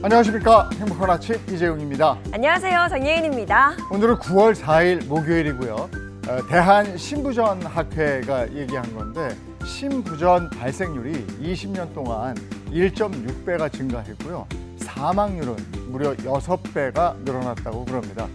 안녕하십니까. 행복한 아침 이재용입니다. 안녕하세요. 정예인입니다. 오늘은 9월 4일 목요일이고요. 대한심부전학회가 얘기한 건데 심부전 발생률이 20년 동안 1.6배가 증가했고요. 사망률은 무려 6배가 늘어났다고 그럽니다.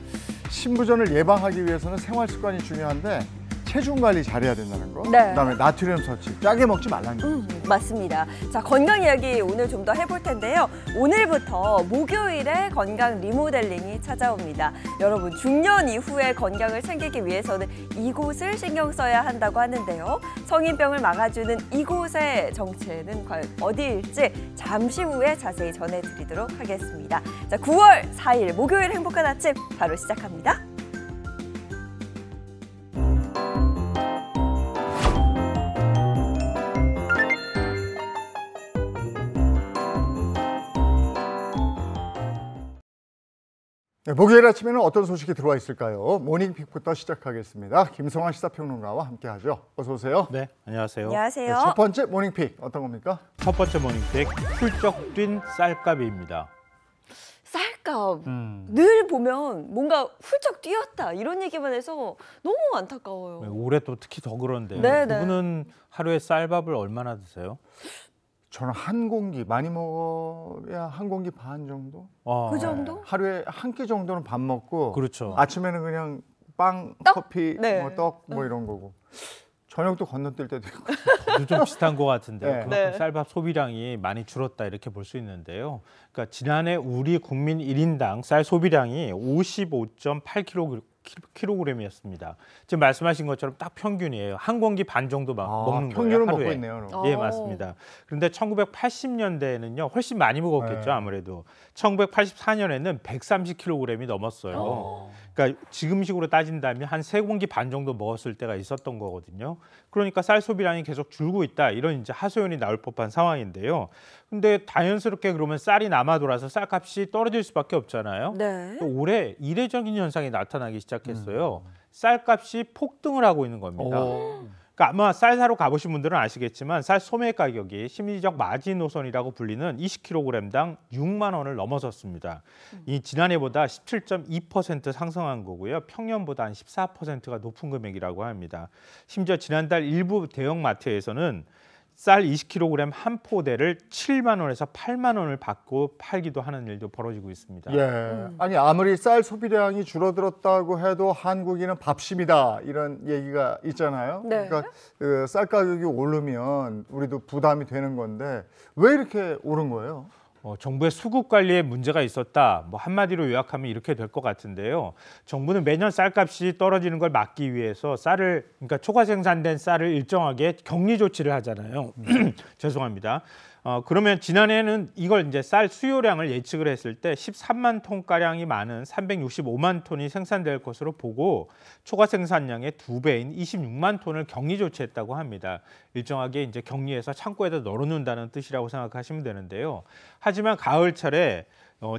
심부전을 예방하기 위해서는 생활 습관이 중요한데 체중 관리 잘해야 된다는 거. 네. 그다음에 나트륨 섭취, 짜게 먹지 말라는 거. 맞습니다. 자, 건강 이야기 오늘 좀 더 해볼 텐데요. 오늘부터 목요일에 건강 리모델링이 찾아옵니다. 여러분, 중년 이후에 건강을 챙기기 위해서는 이곳을 신경 써야 한다고 하는데요. 성인병을 막아주는 이곳의 정체는 과연 어디일지 잠시 후에 자세히 전해드리도록 하겠습니다. 자, 9월 4일 목요일 행복한 아침 바로 시작합니다. 네, 목요일 아침에는 어떤 소식이 들어와 있을까요? 모닝픽부터 시작하겠습니다. 김성환 시사평론가와 함께하죠. 어서 오세요. 네, 안녕하세요. 안녕하세요. 네, 첫 번째 모닝픽 어떤 겁니까? 첫 번째 모닝픽, 훌쩍 뛴 쌀값입니다. 쌀값. 늘 보면 뭔가 훌쩍 뛰었다 이런 얘기만 해서 너무 안타까워요. 올해 또 특히 더 그런데요. 네네. 두 분은 하루에 쌀밥을 얼마나 드세요? 저는 한 공기, 많이 먹어야 한 공기 반 정도? 그 정도? 하루에 한 끼 정도는 밥 먹고 그렇죠. 아침에는 그냥 빵, 떡? 커피, 네. 뭐 떡 뭐 이런 거고 저녁도 건너뛸 때도 있고. 저도 좀 비슷한 것 같은데요. 네. 그만큼 네. 쌀밥 소비량이 많이 줄었다 이렇게 볼 수 있는데요. 그러니까 지난해 우리 국민 1인당 쌀 소비량이 55.8kg이었습니다. 지금 말씀하신 것처럼 딱 평균이에요. 한 공기 반 정도 먹는 거예요. 평균을 하루에. 먹고 있네요. 그럼. 예, 맞습니다. 그런데 1980년대에는요, 훨씬 많이 먹었겠죠, 네. 아무래도. 1984년에는 130kg이 넘었어요. 그러니까 지금식으로 따진다면 한 3공기 반 정도 먹었을 때가 있었던 거거든요. 그러니까 쌀 소비량이 계속 줄고 있다, 이런 이제 하소연이 나올 법한 상황인데요. 근데 자연스럽게 그러면 쌀이 남아 돌아서 쌀값이 떨어질 수밖에 없잖아요. 네. 또 올해 이례적인 현상이 나타나기 시작했어요. 쌀값이 폭등을 하고 있는 겁니다. 그러니까 아마 쌀 사러 가보신 분들은 아시겠지만 쌀 소매 가격이 심리적 마지노선이라고 불리는 20kg당 6만 원을 넘어섰습니다. 이 지난해보다 17.2% 상승한 거고요. 평년보다 한 14%가 높은 금액이라고 합니다. 심지어 지난달 일부 대형마트에서는 쌀 20kg 한 포대를 7만 원에서 8만 원을 받고 팔기도 하는 일도 벌어지고 있습니다. 예. 아니 아무리 쌀 소비량이 줄어들었다고 해도 한국인은 밥심이다 이런 얘기가 있잖아요. 네. 그러니까 그 쌀 가격이 오르면 우리도 부담이 되는 건데 왜 이렇게 오른 거예요? 정부의 수급 관리에 문제가 있었다. 뭐 한마디로 요약하면 이렇게 될 것 같은데요. 정부는 매년 쌀값이 떨어지는 걸 막기 위해서 그러니까 초과 생산된 쌀을 일정하게 격리 조치를 하잖아요. 죄송합니다. 그러면 지난해에는 이걸 이제 쌀 수요량을 예측을 했을 때 13만 톤가량이 많은 365만 톤이 생산될 것으로 보고 초과 생산량의 2배인 26만 톤을 격리 조치했다고 합니다. 일정하게 이제 격리해서 창고에다 널어놓는다는 뜻이라고 생각하시면 되는데요. 하지만 가을철에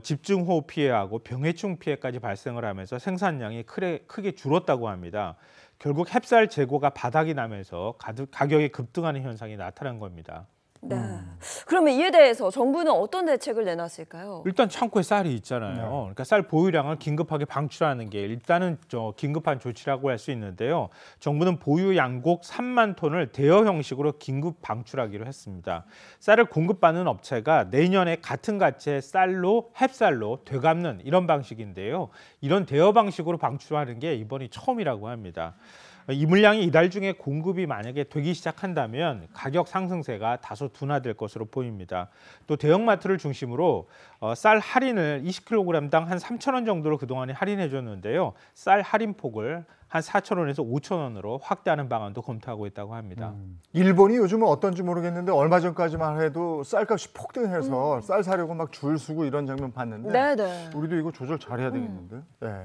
집중호우 피해하고 병해충 피해까지 발생을 하면서 생산량이 크게 줄었다고 합니다. 결국 햅쌀 재고가 바닥이 나면서 가격이 급등하는 현상이 나타난 겁니다. 네. 그러면 이에 대해서 정부는 어떤 대책을 내놨을까요? 일단 창고에 쌀이 있잖아요. 그러니까 쌀 보유량을 긴급하게 방출하는 게 일단은 긴급한 조치라고 할 수 있는데요. 정부는 보유 양곡 3만 톤을 대여 형식으로 긴급 방출하기로 했습니다. 쌀을 공급받는 업체가 내년에 같은 가치의 쌀로 햅쌀로 되갚는 이런 방식인데요. 이런 대여 방식으로 방출하는 게 이번이 처음이라고 합니다. 이 물량이 이달 중에 공급이 만약에 되기 시작한다면 가격 상승세가 다소 둔화될 것으로 보입니다. 또 대형마트를 중심으로 쌀 할인을 20kg당 한 3천 원 정도로 그동안에 할인해 줬는데요. 쌀 할인폭을 한 4천 원에서 5천 원으로 확대하는 방안도 검토하고 있다고 합니다. 일본이 요즘은 어떤지 모르겠는데 얼마 전까지만 해도 쌀값이 폭등해서 쌀 사려고 막 줄 서고 이런 장면 봤는데 네네. 우리도 이거 조절 잘해야 되겠는데. 네.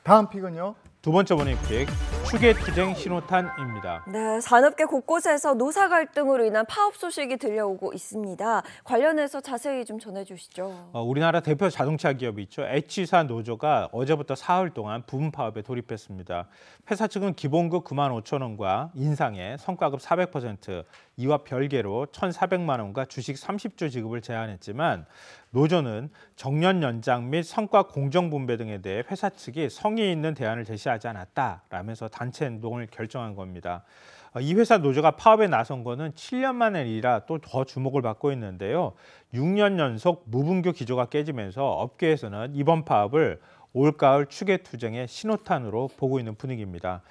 다음 픽은요? 두 번째 모닝픽, 추계투쟁 신호탄입니다. 네, 산업계 곳곳에서 노사 갈등으로 인한 파업 소식이 들려오고 있습니다. 관련해서 자세히 좀 전해주시죠. 우리나라 대표 자동차 기업이 있죠. H사 노조가 어제부터 사흘 동안 부분 파업에 돌입했습니다. 회사 측은 기본급 95,000원과 인상에 성과급 400%, 이와 별개로 1,400만 원과 주식 30주 지급을 제안했지만 노조는 정년 연장 및 성과 공정 분배 등에 대해 회사 측이 성의 있는 대안을 제시하지 않았다라면서 단체 행동을 결정한 겁니다. 이 회사 노조가 파업에 나선 거는 7년 만의 일이라 또 더 주목을 받고 있는데요. 6년 연속 무분교 기조가 깨지면서 업계에서는 이번 파업을 올가을 추계투쟁의 신호탄으로 보고 있는 분위기입니다.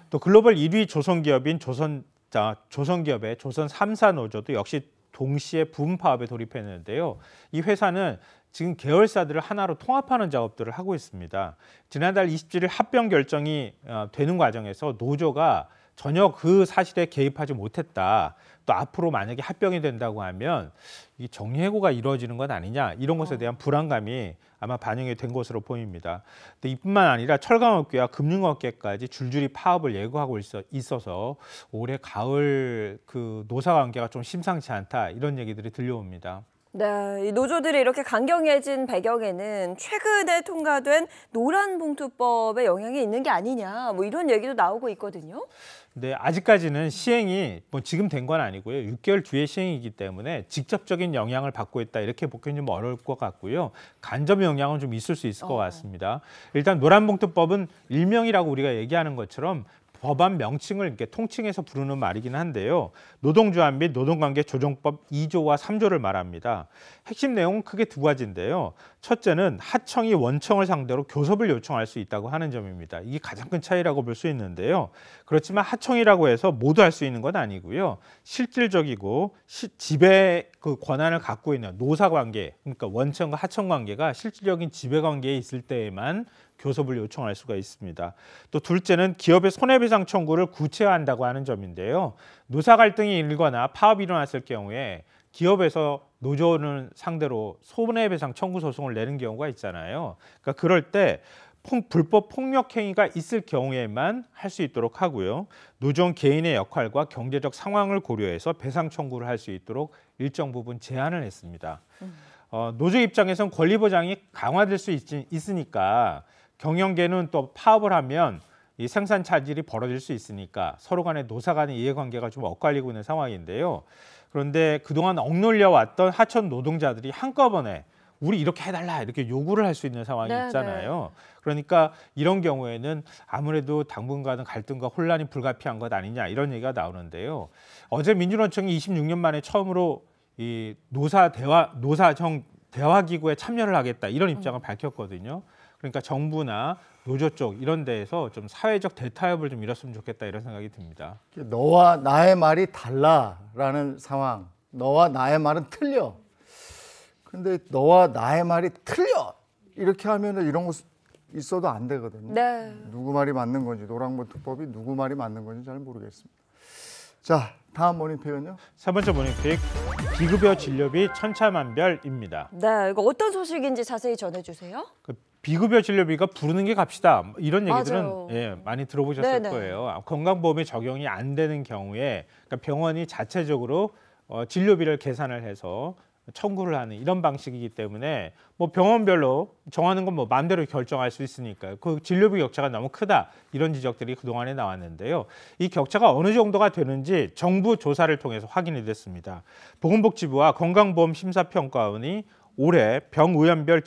또 글로벌 1위 조선기업인 조선기업의 조선 3사 노조도 역시 동시에 부분 파업에 돌입했는데요. 이 회사는 지금 계열사들을 하나로 통합하는 작업들을 하고 있습니다. 지난달 27일 합병 결정이 되는 과정에서 노조가 전혀 그 사실에 개입하지 못했다. 또 앞으로 만약에 합병이 된다고 하면 이 정리해고가 이루어지는 것 아니냐, 이런 것에 대한 불안감이 아마 반영이 된 것으로 보입니다. 근데 이뿐만 아니라 철강업계와 금융업계까지 줄줄이 파업을 예고하고 있어서 올해 가을 그 노사 관계가 좀 심상치 않다, 이런 얘기들이 들려옵니다. 네, 이 노조들이 이렇게 강경해진 배경에는 최근에 통과된 노란봉투법의 영향이 있는 게 아니냐, 뭐 이런 얘기도 나오고 있거든요. 네, 아직까지는 시행이 뭐 지금 된 건 아니고요. 6개월 뒤에 시행이기 때문에 직접적인 영향을 받고 있다, 이렇게 보기는 좀 어려울 것 같고요. 간접 영향은 좀 있을 수 있을 것 같습니다. 일단 노란봉투법은 일명이라고 우리가 얘기하는 것처럼 법안 명칭을 이렇게 통칭해서 부르는 말이긴 한데요. 노동조합 및 노동관계 조정법 2조와 3조를 말합니다. 핵심 내용은 크게 두 가지인데요. 첫째는 하청이 원청을 상대로 교섭을 요청할 수 있다고 하는 점입니다. 이게 가장 큰 차이라고 볼 수 있는데요. 그렇지만 하청이라고 해서 모두 할 수 있는 건 아니고요. 실질적이고 지배 그 권한을 갖고 있는 노사관계, 그러니까 원청과 하청 관계가 실질적인 지배 관계에 있을 때에만 교섭을 요청할 수가 있습니다. 또 둘째는 기업의 손해배상 청구를 구체화한다고 하는 점인데요. 노사 갈등이 일거나 파업이 일어났을 경우에 기업에서 노조를 상대로 손해배상 청구 소송을 내는 경우가 있잖아요. 그러니까 그럴 때 불법 폭력 행위가 있을 경우에만 할 수 있도록 하고요. 노조원 개인의 역할과 경제적 상황을 고려해서 배상 청구를 할 수 있도록 일정 부분 제한을 했습니다. 노조 입장에선 권리 보장이 강화될 수 있으니까 경영계는 또 파업을 하면 이 생산 차질이 벌어질 수 있으니까 서로 간의 노사 간의 이해관계가 좀 엇갈리고 있는 상황인데요. 그런데 그동안 억눌려 왔던 하청 노동자들이 한꺼번에 우리 이렇게 해달라, 이렇게 요구를 할 수 있는 상황이 있잖아요. 그러니까 이런 경우에는 아무래도 당분간은 갈등과 혼란이 불가피한 것 아니냐, 이런 얘기가 나오는데요. 어제 민주노총이 26년 만에 처음으로 이 노사정 대화기구에 참여를 하겠다, 이런 입장을 밝혔거든요. 그러니까 정부나 노조 쪽 이런 데에서 좀 사회적 대타협을 좀 이뤘으면 좋겠다, 이런 생각이 듭니다. 너와 나의 말이 달라라는 상황, 너와 나의 말은 틀려. 근데 너와 나의 말이 틀려, 이렇게 하면 이런 거 있어도 안 되거든요. 네. 누구 말이 맞는 건지, 노란봉투법이 누구 말이 맞는 건지 잘 모르겠습니다. 자, 다음 모닝픽은요? 세 번째 모닝픽, 비급여 진료비 천차만별입니다. 네, 이거 어떤 소식인지 자세히 전해주세요. 비급여 진료비가 부르는 게 값이다, 이런 얘기들은 맞아요. 많이 들어보셨을 네네. 거예요. 건강보험에 적용이 안 되는 경우에 그러니까 병원이 자체적으로 진료비를 계산을 해서 청구를 하는 이런 방식이기 때문에 뭐 병원별로 정하는 건 뭐 마음대로 결정할 수 있으니까요. 그 진료비 격차가 너무 크다, 이런 지적들이 그동안에 나왔는데요. 이 격차가 어느 정도가 되는지 정부 조사를 통해서 확인이 됐습니다. 보건복지부와 건강보험심사평가원이 올해 병의원별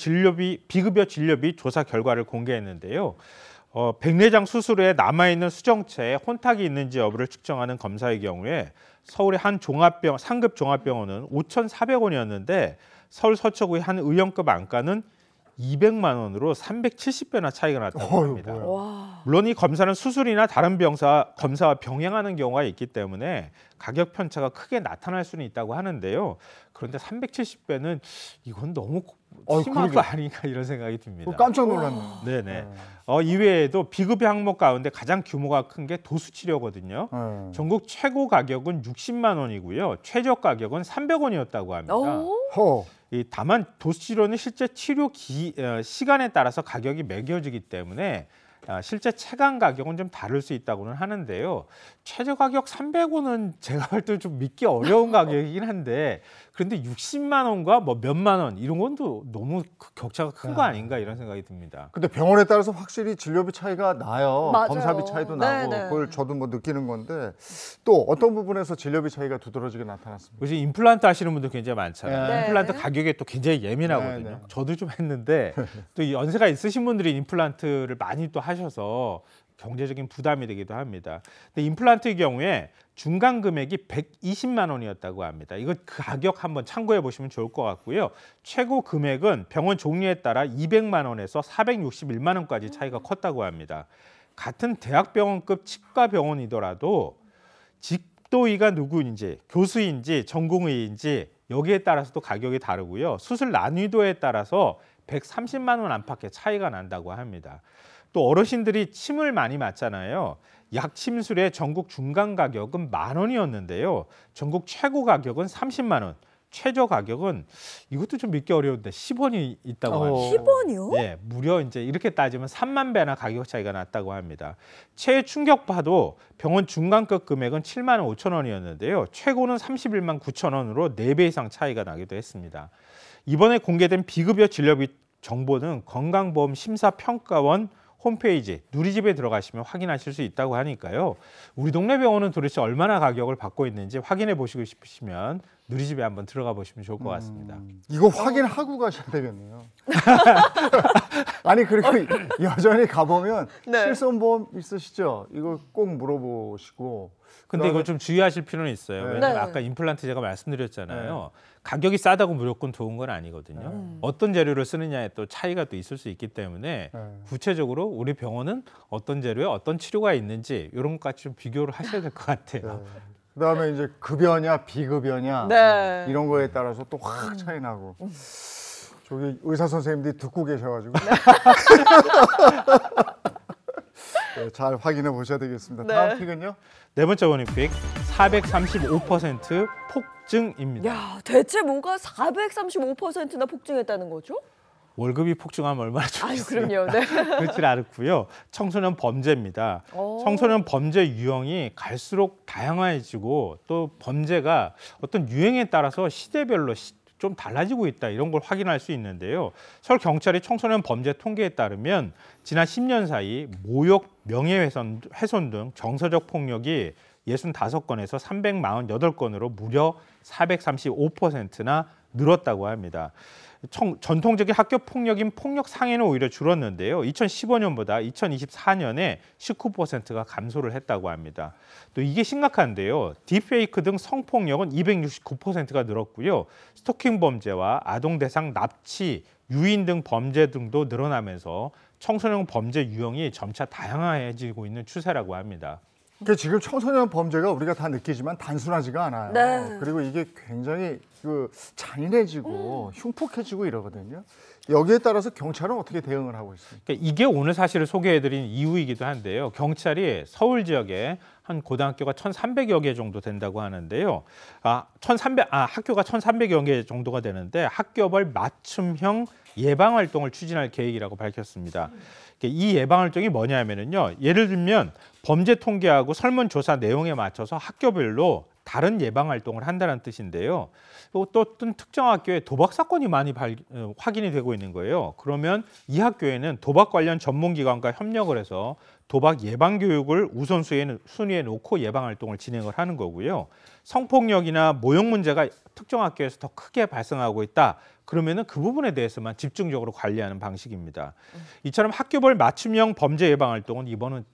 비급여 진료비 조사 결과를 공개했는데요. 백내장 수술 후에 남아있는 수정체에 혼탁이 있는지 여부를 측정하는 검사의 경우에 서울의 한 상급 종합병원은 5,400원이었는데 서울 서초구의 한 의원급 안과는 200만 원으로 370배나 차이가 났다고 합니다. 물론 이 검사는 수술이나 다른 검사와 병행하는 경우가 있기 때문에 가격 편차가 크게 나타날 수는 있다고 하는데요. 그런데 370배는 이건 너무 심한 거 아닌가, 이런 생각이 듭니다. 깜짝 놀랐네. 네네. 이외에도 비급여 항목 가운데 가장 규모가 큰 게 도수치료거든요. 전국 최고 가격은 60만 원이고요. 최저 가격은 300원이었다고 합니다. 다만 도수치료는 실제 치료 시간에 따라서 가격이 매겨지기 때문에 실제 체감 가격은 좀 다를 수 있다고는 하는데요. 최저 가격 300원은 제가 볼 때 좀 믿기 어려운 가격이긴 한데 그런데 60만 원과 뭐 몇만 원 이런 건 또 너무 격차가 큰 거 아닌가 이런 생각이 듭니다. 근데 병원에 따라서 확실히 진료비 차이가 나요. 맞아요. 검사비 차이도 나고 네네. 그걸 저도 뭐 느끼는 건데 또 어떤 부분에서 진료비 차이가 두드러지게 나타났습니다. 요즘 임플란트 하시는 분들 굉장히 많잖아요. 네. 임플란트 가격에 또 굉장히 예민하거든요. 네. 저도 좀 했는데 또 이 연세가 있으신 분들이 임플란트를 많이 또 하셔서 경제적인 부담이 되기도 합니다. 근데 임플란트의 경우에 중간 금액이 120만 원이었다고 합니다. 이거 그 가격 한번 참고해 보시면 좋을 것 같고요. 최고 금액은 병원 종류에 따라 200만 원에서 461만 원까지 차이가 컸다고 합니다. 같은 대학병원급 치과병원이더라도 집도의가 누구인지, 교수인지, 전공의인지 여기에 따라서도 가격이 다르고요. 수술 난이도에 따라서 130만 원 안팎의 차이가 난다고 합니다. 또 어르신들이 침을 많이 맞잖아요. 약 침술의 전국 중간 가격은 10,000원이었는데요. 전국 최고 가격은 30만 원. 최저 가격은 이것도 좀 믿기 어려운데 10원이 있다고 합니다. 10원이요? 예, 무려 이제 이렇게 따지면 3만 배나 가격 차이가 났다고 합니다. 최충격파도 병원 중간급 금액은 7만 5천 원이었는데요. 최고는 31만 9천 원으로 4배 이상 차이가 나기도 했습니다. 이번에 공개된 비급여 진료비 정보는 건강보험심사평가원 홈페이지 누리집에 들어가시면 확인하실 수 있다고 하니까요. 우리 동네 병원은 도대체 얼마나 가격을 받고 있는지 확인해 보시고 싶으시면 누리집에 한번 들어가 보시면 좋을 것 같습니다. 이거 확인하고 가셔야 되겠네요. 아니 그리고 여전히 가보면 네. 실손보험 있으시죠? 이거 꼭 물어보시고. 근데 이거 좀 주의하실 필요는 있어요. 네. 왜냐면 네. 아까 임플란트 제가 말씀드렸잖아요. 가격이 싸다고 무조건 좋은 건 아니거든요. 네. 어떤 재료를 쓰느냐에 또 차이가 또 있을 수 있기 때문에 네. 구체적으로 우리 병원은 어떤 재료에 어떤 치료가 있는지 이런 것까지 좀 비교를 하셔야 될 것 같아요. 네. 그다음에 이제 급여냐 비급여냐 네. 이런 거에 따라서 또 확 차이 나고. 저기 의사 선생님들이 듣고 계셔가지고 네, 잘 확인해 보셔야 되겠습니다. 네. 다음 픽은요? 네 번째 원인픽 435% 폭증입니다. 야, 대체 뭐가 435%나 폭증했다는 거죠? 월급이 폭증하면 얼마나 아유, 좋겠어요. 그럼요. 네. 그렇지 않고요. 청소년 범죄입니다. 오. 청소년 범죄 유형이 갈수록 다양해지고 또 범죄가 어떤 유행에 따라서 시대별로 좀 달라지고 있다 이런 걸 확인할 수 있는데요. 서울 경찰이 청소년 범죄 통계에 따르면 지난 10년 사이 모욕, 명예훼손 등 정서적 폭력이 65건에서 348건으로 무려 435%나 늘었다고 합니다. 전통적인 학교 폭력인 폭력 상해는 오히려 줄었는데요. 2015년보다 2024년에 19%가 감소를 했다고 합니다. 또 이게 심각한데요. 딥페이크 등 성폭력은 269%가 늘었고요. 스토킹 범죄와 아동 대상 납치, 유인 등 범죄 등도 늘어나면서 청소년 범죄 유형이 점차 다양해지고 있는 추세라고 합니다. 그 지금 청소년 범죄가 우리가 다 느끼지만 단순하지가 않아요. 네. 그리고 이게 굉장히 잔인해지고 흉폭해지고 이러거든요. 여기에 따라서 경찰은 어떻게 대응을 하고 있습니까? 그러니까 이게 오늘 사실을 소개해드린 이유이기도 한데요. 경찰이 서울 지역에 한 고등학교가 1,300여 개 정도 된다고 하는데요. 학교가 1,300여 개 정도가 되는데 학교별 맞춤형 예방 활동을 추진할 계획이라고 밝혔습니다. 이 예방 활동이 뭐냐면요. 예를 들면 범죄 통계하고 설문조사 내용에 맞춰서 학교별로 다른 예방 활동을 한다는 뜻인데요. 또 어떤 특정 학교에 도박 사건이 많이 확인이 되고 있는 거예요. 그러면 이 학교에는 도박 관련 전문기관과 협력을 해서 도박 예방 교육을 우선순위에 놓고 예방 활동을 진행을 하는 거고요. 성폭력이나 모욕 문제가 특정 학교에서 더 크게 발생하고 있다. 그러면은 그 부분에 대해서만 집중적으로 관리하는 방식입니다. 이처럼 학교별 맞춤형 범죄 예방 활동은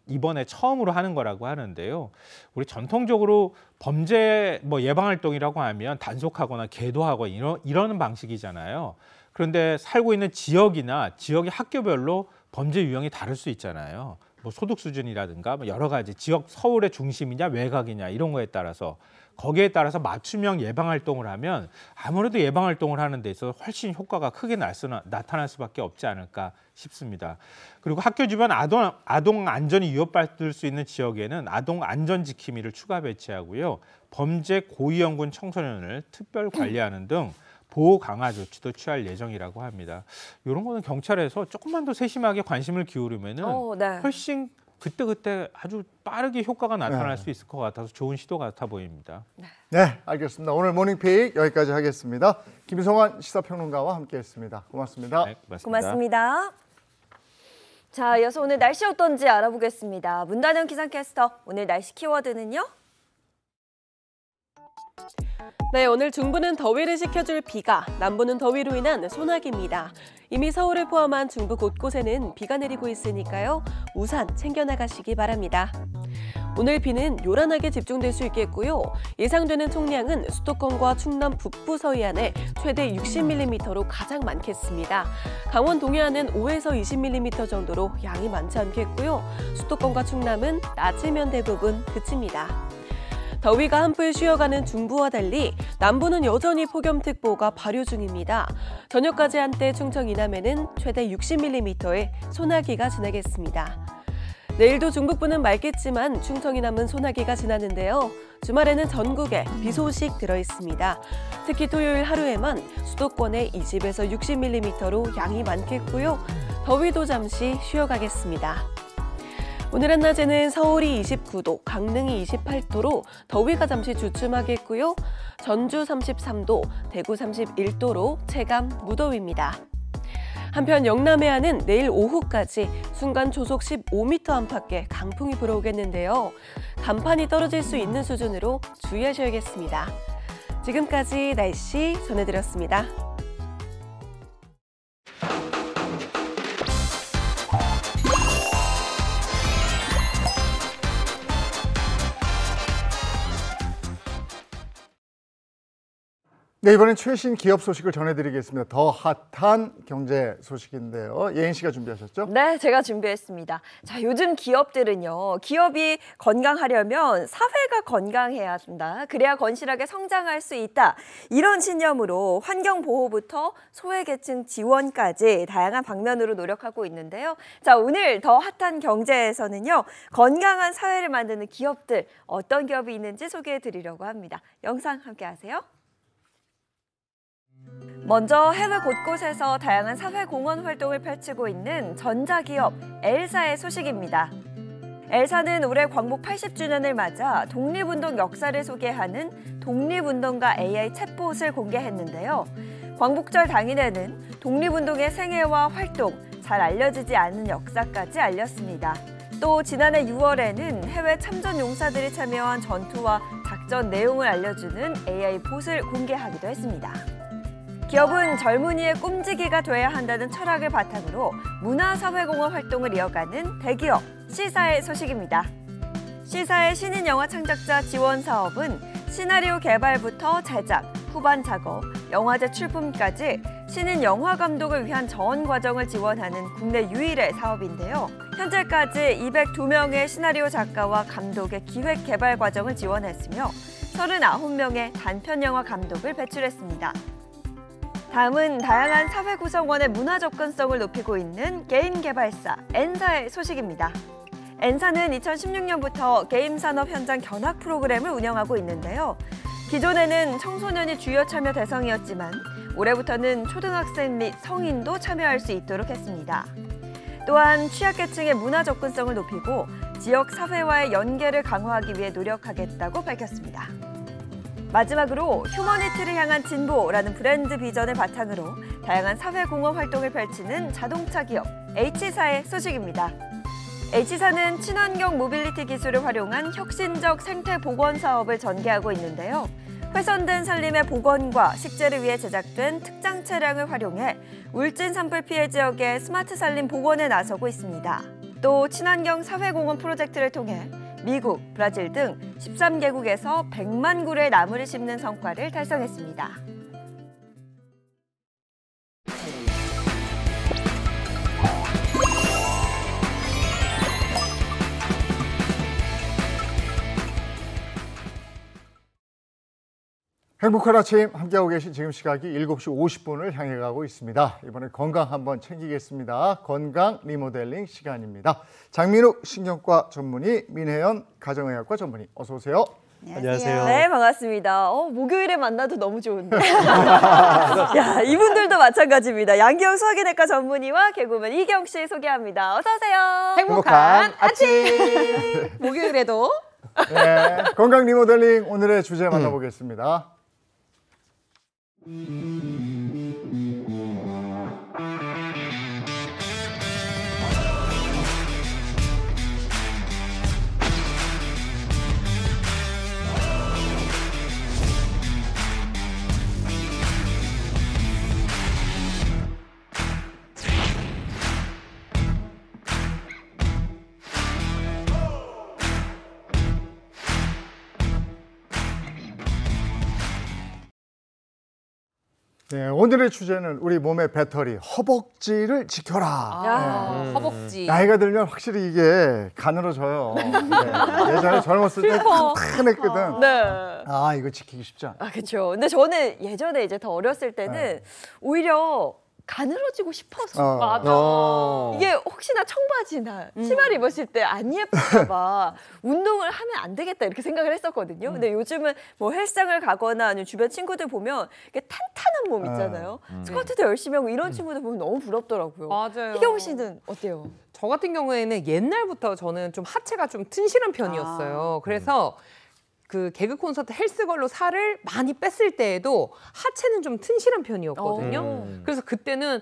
이번에 처음으로 하는 거라고 하는데요. 우리 전통적으로 범죄 예방 활동이라고 하면 단속하거나 계도하고 이러는 방식이잖아요. 그런데 살고 있는 지역이나 지역의 학교별로 범죄 유형이 다를 수 있잖아요. 소득 수준이라든가 여러 가지 지역 서울의 중심이냐 외곽이냐 이런 거에 따라서 거기에 따라서 맞춤형 예방 활동을 하면 아무래도 예방 활동을 하는 데 있어서 훨씬 효과가 크게 나타날 수밖에 없지 않을까 싶습니다. 그리고 학교 주변 아동 안전이 위협받을 수 있는 지역에는 아동 안전 지킴이를 추가 배치하고요. 범죄 고위험군 청소년을 특별 관리하는 등 보호 강화 조치도 취할 예정이라고 합니다. 이런 거는 경찰에서 조금만 더 세심하게 관심을 기울이면은 네. 훨씬 그때 아주 빠르게 효과가 나타날 수 있을 것 같아서 좋은 시도 같아 보입니다. 네, 알겠습니다. 오늘 모닝픽 여기까지 하겠습니다. 김성환 시사평론가와 함께했습니다. 고맙습니다. 네, 고맙습니다. 자, 이어서 오늘 날씨 어떤지 알아보겠습니다. 문다영 기상캐스터, 오늘 날씨 키워드는요? 네, 오늘 중부는 더위를 식혀줄 비가, 남부는 더위로 인한 소나기입니다. 이미 서울을 포함한 중부 곳곳에는 비가 내리고 있으니까요. 우산 챙겨나가시기 바랍니다. 오늘 비는 요란하게 집중될 수 있겠고요. 예상되는 총량은 수도권과 충남 북부 서해안에 최대 60mm로 가장 많겠습니다. 강원 동해안은 5에서 20mm 정도로 양이 많지 않겠고요. 수도권과 충남은 낮이면 대부분 그칩니다. 더위가 한풀 쉬어가는 중부와 달리 남부는 여전히 폭염특보가 발효 중입니다. 저녁까지 한때 충청 이남에는 최대 60mm의 소나기가 지나겠습니다. 내일도 중북부는 맑겠지만 충청 이남은 소나기가 지나는데요. 주말에는 전국에 비 소식 들어있습니다. 특히 토요일 하루에만 수도권에 20에서 60mm로 양이 많겠고요. 더위도 잠시 쉬어가겠습니다. 오늘 한낮에는 서울이 29도, 강릉이 28도로 더위가 잠시 주춤하겠고요. 전주 33도, 대구 31도로 체감 무더위입니다. 한편 영남해안은 내일 오후까지 순간 초속 15m 안팎의 강풍이 불어오겠는데요. 간판이 떨어질 수 있는 수준으로 주의하셔야겠습니다. 지금까지 날씨 전해드렸습니다. 네, 이번엔 최신 기업 소식을 전해드리겠습니다. 더 핫한 경제 소식인데요. 예인 씨가 준비하셨죠? 네, 제가 준비했습니다. 자, 요즘 기업들은요. 기업이 건강하려면 사회가 건강해야 한다. 그래야 건실하게 성장할 수 있다. 이런 신념으로 환경보호부터 소외계층 지원까지 다양한 방면으로 노력하고 있는데요. 자, 오늘 더 핫한 경제에서는요. 건강한 사회를 만드는 기업들, 어떤 기업이 있는지 소개해드리려고 합니다. 영상 함께 하세요. 먼저 해외 곳곳에서 다양한 사회공헌 활동을 펼치고 있는 전자기업 엘사의 소식입니다. 엘사는 올해 광복 80주년을 맞아 독립운동 역사를 소개하는 독립운동가 AI 챗봇을 공개했는데요. 광복절 당일에는 독립운동의 생애와 활동, 잘 알려지지 않은 역사까지 알렸습니다. 또 지난해 6월에는 해외 참전 용사들이 참여한 전투와 작전 내용을 알려주는 AI 봇을 공개하기도 했습니다. 기업은 젊은이의 꿈지기가 돼야 한다는 철학을 바탕으로 문화사회공헌 활동을 이어가는 대기업 C사의 소식입니다. C사의 신인 영화 창작자 지원 사업은 시나리오 개발부터 제작, 후반 작업, 영화제 출품까지 신인 영화 감독을 위한 전원 과정을 지원하는 국내 유일의 사업인데요. 현재까지 202명의 시나리오 작가와 감독의 기획 개발 과정을 지원했으며 39명의 단편 영화 감독을 배출했습니다. 다음은 다양한 사회 구성원의 문화 접근성을 높이고 있는 게임 개발사 엔사의 소식입니다. 엔사는 2016년부터 게임 산업 현장 견학 프로그램을 운영하고 있는데요. 기존에는 청소년이 주요 참여 대상이었지만 올해부터는 초등학생 및 성인도 참여할 수 있도록 했습니다. 또한 취약계층의 문화 접근성을 높이고 지역 사회와의 연계를 강화하기 위해 노력하겠다고 밝혔습니다. 마지막으로 휴머니티를 향한 진보라는 브랜드 비전을 바탕으로 다양한 사회공헌 활동을 펼치는 자동차 기업 H사의 소식입니다. H사는 친환경 모빌리티 기술을 활용한 혁신적 생태 복원 사업을 전개하고 있는데요. 훼손된 산림의 복원과 식재를 위해 제작된 특장 차량을 활용해 울진 산불 피해 지역의 스마트 산림 복원에 나서고 있습니다. 또 친환경 사회공헌 프로젝트를 통해 미국, 브라질 등 13개국에서 100만 그루의 나무를 심는 성과를 달성했습니다. 행복한 아침 함께하고 계신 지금 시각이 7시 50분을 향해 가고 있습니다. 이번에 건강 한번 챙기겠습니다. 건강 리모델링 시간입니다. 장민욱 신경과 전문의, 민혜연 가정의학과 전문의 어서 오세요. 안녕하세요. 네, 반갑습니다. 목요일에 만나도 너무 좋은데. 야, 이분들도 마찬가지입니다. 양기영 소화기내과 전문의와 개그우먼 이경 씨 소개합니다. 어서 오세요. 행복한 아침. 목요일에도 네, 건강 리모델링 오늘의 주제 만나보겠습니다. 네, 오늘의 주제는 우리 몸의 배터리 허벅지를 지켜라. 야, 허벅지. 나이가 들면 확실히 이게 가늘어져요. 네, 예전에 젊었을 때 탄탄했거든. 네. 아, 이거 지키기 쉽지 않아. 아, 그렇죠. 근데 저는 예전에 이제 더 어렸을 때는 오히려 가늘어지고 싶어서 맞아. 이게 혹시나 청바지나 치마를 입었을 때 안 예쁠까 봐 운동을 하면 안 되겠다 이렇게 생각을 했었거든요. 근데 요즘은 뭐 헬스장을 가거나 아니면 주변 친구들 보면 이게 탄탄한 몸 있잖아요. 스쿼트도 열심히 하고 이런 친구들 보면 너무 부럽더라고요. 맞아요. 희경 씨는 어때요? 저 같은 경우에는 옛날부터 저는 좀 하체가 좀 튼실한 편이었어요. 그래서 그 개그 콘서트 헬스걸로 살을 많이 뺐을 때에도 하체는 좀 튼실한 편이었거든요. 그래서 그때는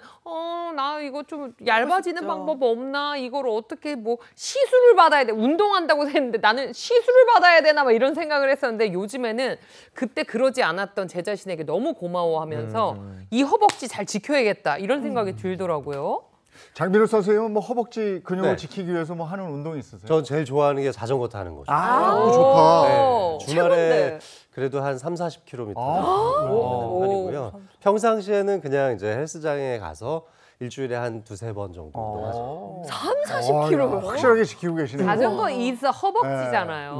나 이거 좀 얇아지는 방법 없나? 이걸 어떻게 뭐 시술을 받아야 돼? 운동한다고 했는데 나는 시술을 받아야 되나? 막 이런 생각을 했었는데 요즘에는 그때 그러지 않았던 제 자신에게 너무 고마워하면서 이 허벅지 잘 지켜야겠다 이런 생각이 들더라고요. 장민호 선생님은 뭐 허벅지 근육을 네. 지키기 위해서 뭐 하는 운동이 있으세요? 저 제일 좋아하는 게 자전거 타는 거죠. 그거 좋다. 네, 주말에 최고인데. 그래도 한 30-40km 아. 하는 편이고요. 평상시에는 그냥 이제 헬스장에 가서 일주일에 한 2-3번 정도 운동하죠. 40kg. 확실하게 지키고 계시네요. 자전거 is 허벅지잖아요.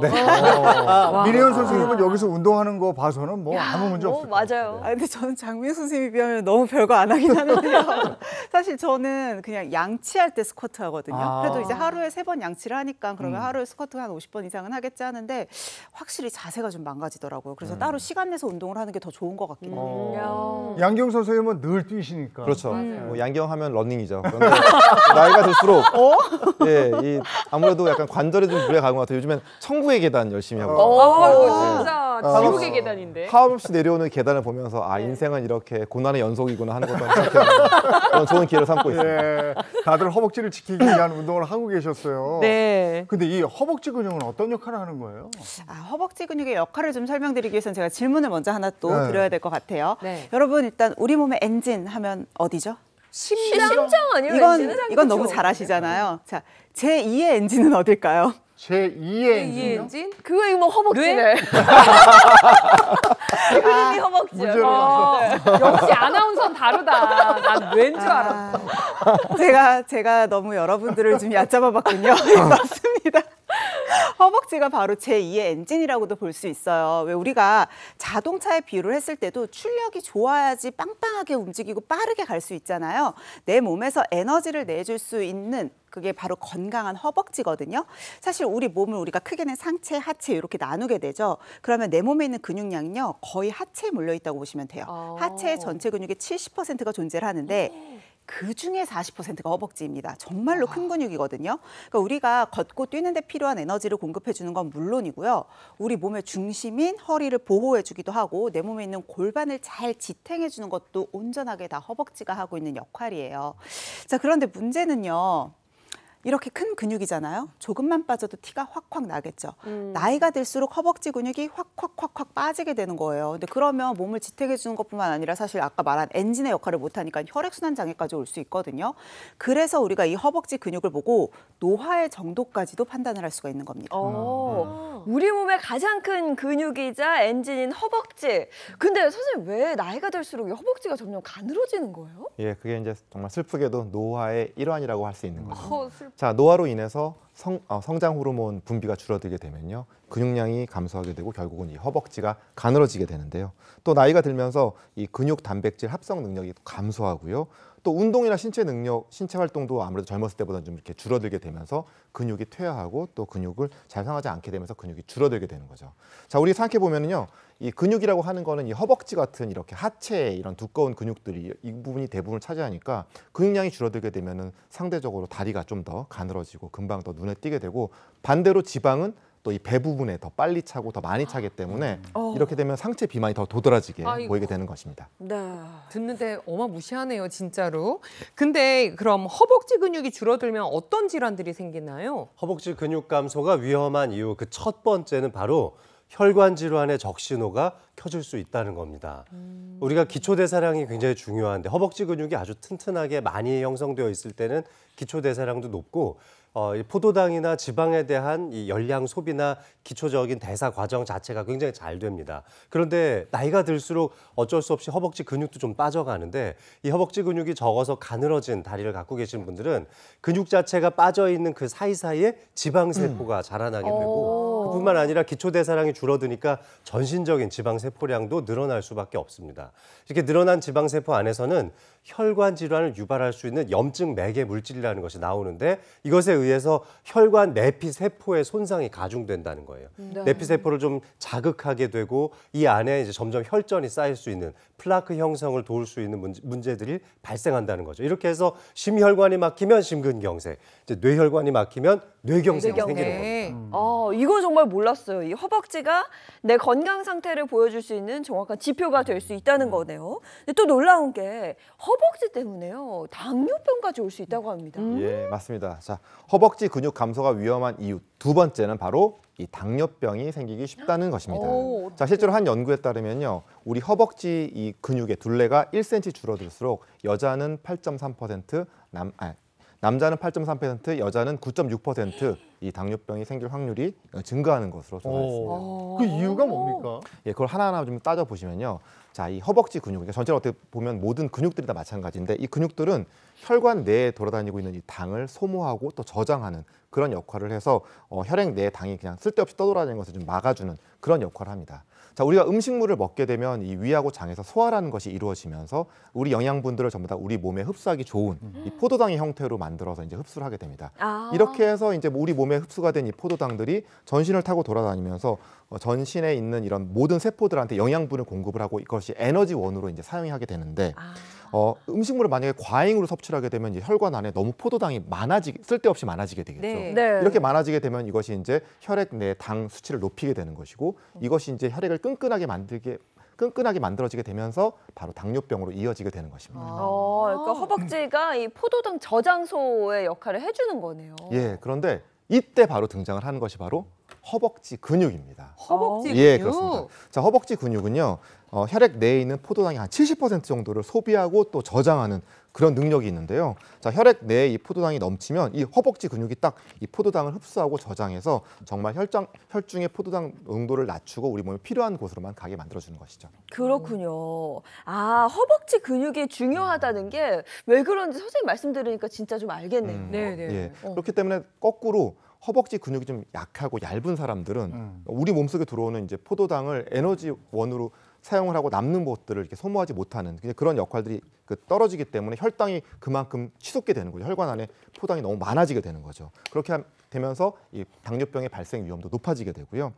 미리연 선생님은 여기서 운동하는 거 봐서는 뭐 아무 문제 없어요. 맞아요. 아, 근데 저는 장민 선생님에 비하면 너무 별거 안 하긴 하는데요. 사실 저는 그냥 양치할 때 스쿼트 하거든요. 아. 그래도 이제 하루에 3번 양치를 하니까 그러면 하루에 스쿼트 한 50번 이상은 하겠지 하는데 확실히 자세가 좀 망가지더라고요. 그래서 따로 시간 내서 운동을 하는 게 더 좋은 것 같긴 해요. 양경 선생님은 늘 뛰시니까. 그렇죠. 뭐 양경 하면 러닝이죠. 그런데 나이가 들수록 예, 아무래도 약간 관절에 좀 무리가 가는 것 같아요. 요즘엔 천국의 계단 열심히 하고 있어요. 진짜 지옥의 계단인데. 하염 없이 내려오는 계단을 보면서 인생은 이렇게 고난의 연속이구나 하는 것도 생각해보는 그런 좋은 기회를 삼고 있습니다. 예, 다들 허벅지를 지키기 위한 운동을 하고 계셨어요. 네. 근데 이 허벅지 근육은 어떤 역할을 하는 거예요? 허벅지 근육의 역할을 좀 설명드리기 위해서는 제가 질문을 먼저 하나 또 네. 드려야 될 것 같아요. 네. 여러분 일단 우리 몸의 엔진 하면 어디죠? 심장 아니에요? 이건 너무 잘 아시잖아요. 자, 제2의 엔진은 어딜까요? 제2의 엔진이요? 엔진? 그거 이거 뭐 허벅지네. 그림이 허벅지야. 문제로 역시 아나운서는 다르다. 난 왠 줄 알았어. 제가 너무 여러분들을 좀 얕잡아봤군요. 맞습니다. 허벅지가 바로 제2의 엔진이라고도 볼 수 있어요. 왜 우리가 자동차에 비유를 했을 때도 출력이 좋아야지 빵빵하게 움직이고 빠르게 갈 수 있잖아요. 내 몸에서 에너지를 내줄 수 있는 그게 바로 건강한 허벅지거든요. 사실 우리 몸을 우리가 크게는 상체, 하체 이렇게 나누게 되죠. 그러면 내 몸에 있는 근육량은요. 거의 하체에 몰려 있다고 보시면 돼요. 하체의 전체 근육의 70%가 존재를 하는데 그 중에 40%가 허벅지입니다. 정말로 큰 근육이거든요. 그러니까 우리가 걷고 뛰는 데 필요한 에너지를 공급해 주는 건 물론이고요. 우리 몸의 중심인 허리를 보호해 주기도 하고 내 몸에 있는 골반을 잘 지탱해 주는 것도 온전하게 다 허벅지가 하고 있는 역할이에요. 자, 그런데 문제는요. 이렇게 큰 근육이잖아요. 조금만 빠져도 티가 확확 나겠죠. 나이가 들수록 허벅지 근육이 확 빠지게 되는 거예요. 근데 그러면 몸을 지탱해 주는 것뿐만 아니라 사실 아까 말한 엔진의 역할을 못하니까 혈액순환 장애까지 올 수 있거든요. 그래서 우리가 이 허벅지 근육을 보고 노화의 정도까지도 판단을 할 수가 있는 겁니다. 우리 몸의 가장 큰 근육이자 엔진인 허벅지. 근데 선생님 왜 나이가 들수록 이 허벅지가 점점 가늘어지는 거예요? 예, 그게 이제 정말 슬프게도 노화의 일환이라고 할 수 있는 거죠. 슬퍼. 자, 노화로 인해서 성장 호르몬 분비가 줄어들게 되면요. 근육량이 감소하게 되고 결국은 이 허벅지가 가늘어지게 되는데요. 또 나이가 들면서 이 근육 단백질 합성 능력이 감소하고요. 또 운동이나 신체 능력, 신체 활동도 아무래도 젊었을 때보다 좀 이렇게 줄어들게 되면서 근육이 퇴화하고 또 근육을 잘 상하지 않게 되면서 근육이 줄어들게 되는 거죠. 자, 우리 생각해 보면은요. 이 근육이라고 하는 거는 이 허벅지 같은 이렇게 하체 이런 두꺼운 근육들이 이 부분이 대부분을 차지하니까 근육량이 줄어들게 되면은 상대적으로 다리가 좀 더 가늘어지고 금방 더 눈에 띄게 되고 반대로 지방은 또 이 배 부분에 더 빨리 차고 더 많이 차기 때문에 이렇게 되면 상체 비만이 더 도드라지게 아이고. 보이게 되는 것입니다. 네. 듣는데 어마무시하네요, 진짜로. 근데 그럼 허벅지 근육이 줄어들면 어떤 질환들이 생기나요? 허벅지 근육 감소가 위험한 이유 그 첫 번째는 바로 혈관 질환의 적신호가 켜질 수 있다는 겁니다. 우리가 기초대사량이 굉장히 중요한데 허벅지 근육이 아주 튼튼하게 많이 형성되어 있을 때는 기초대사량도 높고 이 포도당이나 지방에 대한 이 열량 소비나 기초적인 대사 과정 자체가 굉장히 잘 됩니다. 그런데 나이가 들수록 어쩔 수 없이 허벅지 근육도 좀 빠져가는데 이 허벅지 근육이 적어서 가늘어진 다리를 갖고 계신 분들은 근육 자체가 빠져있는 그 사이사이에 지방세포가 자라나게 되고 그뿐만 아니라 기초대사량이 줄어드니까 전신적인 지방세포량도 늘어날 수밖에 없습니다. 이렇게 늘어난 지방세포 안에서는 혈관 질환을 유발할 수 있는 염증 매개 물질이라는 것이 나오는데 이것에 의해서 혈관 내피세포의 손상이 가중된다는 거예요. 내피세포를 좀 자극하게 되고 이 안에 이제 점점 혈전이 쌓일 수 있는 플라크 형성을 도울 수 있는 문제들이 발생한다는 거죠. 이렇게 해서 심혈관이 막히면 심근경색, 이제 뇌혈관이 막히면 뇌경색이 생기는 겁니다. 이거 정말 몰랐어요. 이 허벅지가 내 건강 상태를 보여줄 수 있는 정확한 지표가 될 수 있다는 거네요. 근데 또 놀라운 게 허벅지 때문에요. 당뇨병까지 올 수 있다고 합니다. 예, 맞습니다. 자, 허벅지 근육 감소가 위험한 이유 두 번째는 바로 이 당뇨병이 생기기 쉽다는 것입니다. 자, 실제로 한 연구에 따르면요, 우리 허벅지 이 근육의 둘레가 1cm 줄어들수록 여자는 8.3%, 남자는 8.3%, 여자는 9.6% 이 당뇨병이 생길 확률이 증가하는 것으로 조사했습니다. 그 이유가 뭡니까? 예, 그걸 하나하나 좀 따져 보시면요. 자, 이 허벅지 근육, 그러니까 전체로 어떻게 보면 모든 근육들이 다 마찬가지인데 이 근육들은 혈관 내에 돌아다니고 있는 이 당을 소모하고 또 저장하는 그런 역할을 해서 혈액 내에 당이 그냥 쓸데없이 떠돌아다니는 것을 좀 막아주는 그런 역할을 합니다. 자, 우리가 음식물을 먹게 되면 이 위하고 장에서 소화라는 것이 이루어지면서 우리 영양분들을 전부 다 우리 몸에 흡수하기 좋은 이 포도당의 형태로 만들어서 이제 흡수를 하게 됩니다. 이렇게 해서 이제 우리 몸에 흡수가 된 이 포도당들이 전신을 타고 돌아다니면서 전신에 있는 이런 모든 세포들한테 영양분을 공급을 하고 이것이 에너지원으로 이제 사용하게 되는데 음식물을 만약에 과잉으로 섭취를 하게 되면 이제 혈관 안에 너무 포도당이 쓸데없이 많아지게 되겠죠. 네. 이렇게 많아지게 되면 이것이 이제 혈액 내 당 수치를 높이게 되는 것이고 이것이 이제 혈액을 끈끈하게 만들어지게 되면서 바로 당뇨병으로 이어지게 되는 것입니다. 그러니까 허벅지가 이 포도당 저장소의 역할을 해주는 거네요. 예, 그런데 이때 바로 등장을 하는 것이 바로 허벅지 근육입니다. 허벅지 근육? 예, 그렇습니다. 자, 허벅지 근육은요, 혈액 내에 있는 포도당의 한 70% 정도를 소비하고 또 저장하는 그런 능력이 있는데요. 자, 혈액 내에 이 포도당이 넘치면 이 허벅지 근육이 딱 이 포도당을 흡수하고 저장해서 정말 혈중의 포도당 농도를 낮추고 우리 몸에 필요한 곳으로만 가게 만들어주는 것이죠. 그렇군요. 허벅지 근육이 중요하다는 게 왜 그런지 선생님 말씀 들으니까 진짜 좀 알겠네요. 예, 그렇기 때문에 거꾸로 허벅지 근육이 좀 약하고 얇은 사람들은 우리 몸속에 들어오는 이제 포도당을 에너지원으로 사용을 하고 남는 것들을 이렇게 소모하지 못하는 그런 역할들이 떨어지기 때문에 혈당이 그만큼 치솟게 되는 거죠. 혈관 안에 포도당이 너무 많아지게 되는 거죠. 그렇게 되면서 이 당뇨병의 발생 위험도 높아지게 되고요.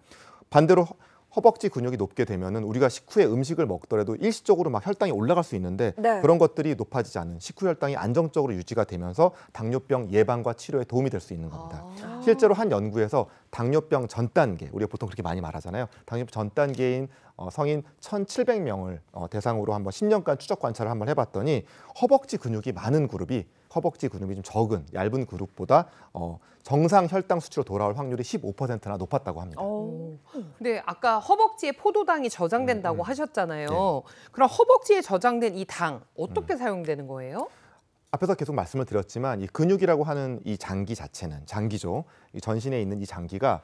반대로 허벅지 근육이 높게 되면은 우리가 식후에 음식을 먹더라도 일시적으로 막 혈당이 올라갈 수 있는데 그런 것들이 높아지지 않는 식후 혈당이 안정적으로 유지가 되면서 당뇨병 예방과 치료에 도움이 될 수 있는 겁니다. 실제로 한 연구에서 당뇨병 전 단계, 우리가 보통 그렇게 많이 말하잖아요. 당뇨병 전 단계인 성인 1,700명을 대상으로 한번 10년간 추적 관찰을 한번 해봤더니 허벅지 근육이 많은 그룹이 허벅지 근육이 좀 적은 얇은 그룹보다 정상 혈당 수치로 돌아올 확률이 15%나 높았다고 합니다. 근데 아까 허벅지에 포도당이 저장된다고 하셨잖아요. 그럼 허벅지에 저장된 이 당 어떻게 사용되는 거예요? 앞에서 계속 말씀을 드렸지만 이 근육이라고 하는 이 장기 자체는 장기죠. 이 전신에 있는 이 장기가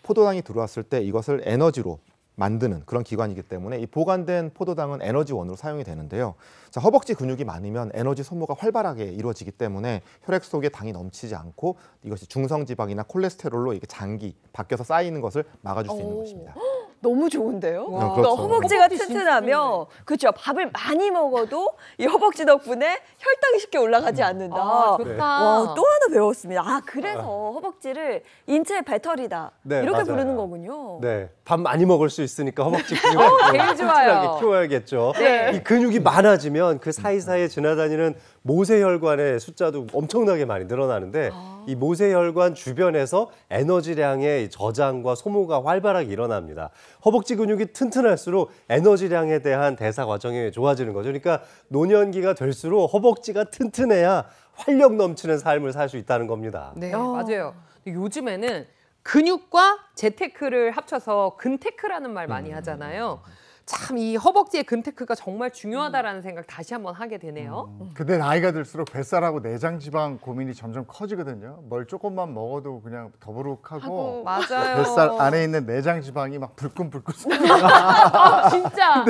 포도당이 들어왔을 때 이것을 에너지로 만드는 그런 기관이기 때문에 이 보관된 포도당은 에너지원으로 사용이 되는데요. 자, 허벅지 근육이 많으면 에너지 소모가 활발하게 이루어지기 때문에 혈액 속에 당이 넘치지 않고 이것이 중성지방이나 콜레스테롤로 이게 장기 바뀌어서 쌓이는 것을 막아줄 수 있는 것입니다. 너무 좋은데요? 그렇죠. 그러니까 허벅지가 튼튼하면 그렇죠. 밥을 많이 먹어도 이 허벅지 덕분에 혈당이 쉽게 올라가지 않는다. 아, 좋다. 와, 또 하나 배웠습니다. 아, 그래서 허벅지를 인체의 배터리다. 네, 이렇게 맞아요. 부르는 거군요. 네, 밥 많이 먹을 수 있으니까 허벅지 근육을 제일 좋아요. 튼튼하게 키워야겠죠. 네. 이 근육이 많아지면 그 사이사이에 지나다니는 모세혈관의 숫자도 엄청나게 많이 늘어나는데 이 모세혈관 주변에서 에너지량의 저장과 소모가 활발하게 일어납니다. 허벅지 근육이 튼튼할수록 에너지량에 대한 대사 과정이 좋아지는 거죠. 그러니까 노년기가 될수록 허벅지가 튼튼해야 활력 넘치는 삶을 살 수 있다는 겁니다. 네, 맞아요. 요즘에는 근육과 재테크를 합쳐서 근테크라는 말 많이 하잖아요. 참 이 허벅지의 근테크가 정말 중요하다라는 생각 다시 한번 하게 되네요. 근데 나이가 들수록 뱃살하고 내장 지방 고민이 점점 커지거든요. 뭘 조금만 먹어도 그냥 더부룩하고 맞아요. 뱃살 안에 있는 내장 지방이 막 불끈불끈 아, 진짜.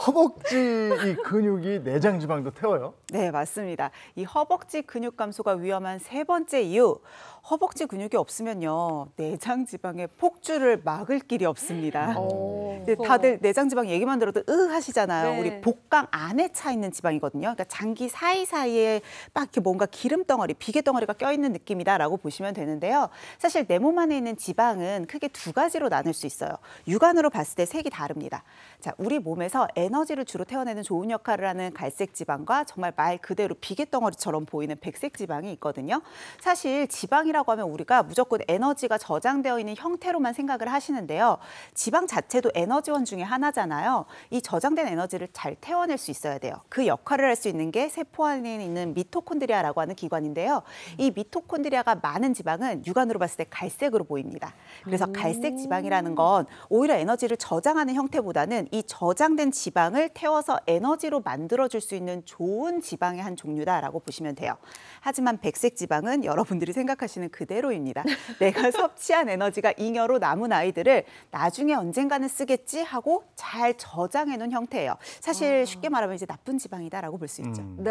허벅지 이 근육이 내장 지방도 태워요. 네, 맞습니다. 이 허벅지 근육 감소가 위험한 세 번째 이유, 허벅지 근육이 없으면요, 내장 지방의 폭주를 막을 길이 없습니다. 근데 다들 내장 지방 얘기만 들어도 하시잖아요. 네. 우리 복강 안에 차 있는 지방이거든요. 그러니까 장기 사이사이에 막 이렇게 뭔가 기름 덩어리, 비계 덩어리가 껴있는 느낌이다라고 보시면 되는데요. 사실 내 몸 안에 있는 지방은 크게 두 가지로 나눌 수 있어요. 육안으로 봤을 때 색이 다릅니다. 자, 우리 몸에서 에너지를 주로 태워내는 좋은 역할을 하는 갈색 지방과 정말 말 그대로 비계 덩어리처럼 보이는 백색 지방이 있거든요. 사실 지방이라고 하면 우리가 무조건 에너지가 저장되어 있는 형태로만 생각을 하시는데요. 지방 자체도 에너지원 중에 하나잖아요. 이 저장된 에너지를 잘 태워낼 수 있어야 돼요. 그 역할을 할 수 있는 게 세포 안에 있는 미토콘드리아라고 하는 기관인데요. 이 미토콘드리아가 많은 지방은 육안으로 봤을 때 갈색으로 보입니다. 그래서 갈색 지방이라는 건 오히려 에너지를 저장하는 형태보다는 이 저장된 지방을 태워서 에너지로 만들어줄 수 있는 좋은 지방의 한 종류다라고 보시면 돼요. 하지만 백색 지방은 여러분들이 생각하시는 그대로입니다. 내가 섭취한 에너지가 잉여로 남은 아이들을 나중에 언젠가는 쓰겠지 하고 잘 저장해 놓은 형태예요. 사실 쉽게 말하면 이제 나쁜 지방이다라고 볼 수 있죠. 네.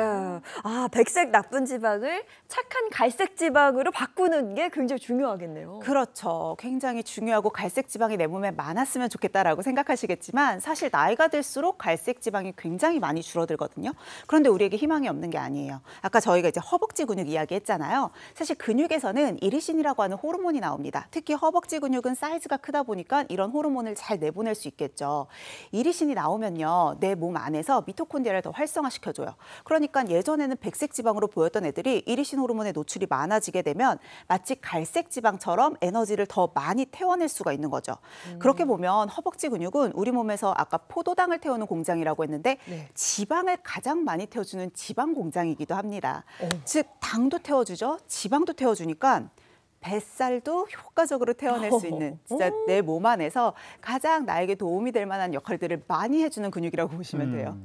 아, 백색 나쁜 지방을 착한 갈색 지방으로 바꾸는 게 굉장히 중요하겠네요. 그렇죠. 굉장히 중요하고 갈색 지방이 내 몸에 많았으면 좋겠다라고 생각하시겠지만 사실 나이가 들수록 갈색 지방이 굉장히 많이 줄어들거든요. 그런데 우리에게 희망이 없는 게 아니에요. 아까 저희가 이제 허벅지 근육 이야기했잖아요. 사실 근육에서는 이리신이라고 하는 호르몬이 나옵니다. 특히 허벅지 근육은 사이즈가 크다 보니까 이런 호르몬을 잘 내보낼 수 있겠죠. 이리신이 나오면요, 내 몸 안에서 미토콘드리아를 더 활성화시켜줘요. 그러니까 예전에는 백색 지방으로 보였던 애들이 이리신 호르몬의 노출이 많아지게 되면 마치 갈색 지방처럼 에너지를 더 많이 태워낼 수가 있는 거죠. 그렇게 보면 허벅지 근육은 우리 몸에서 아까 포도당을 태우는 공장이라고 했는데 지방을 가장 많이 태워주는 지방 공장이기도 합니다. 즉 당도 태워주죠. 지방도 태워주니까 뱃살도 효과적으로 태워낼 수 있는 진짜 내 몸 안에서 가장 나에게 도움이 될 만한 역할들을 많이 해주는 근육이라고 보시면 돼요.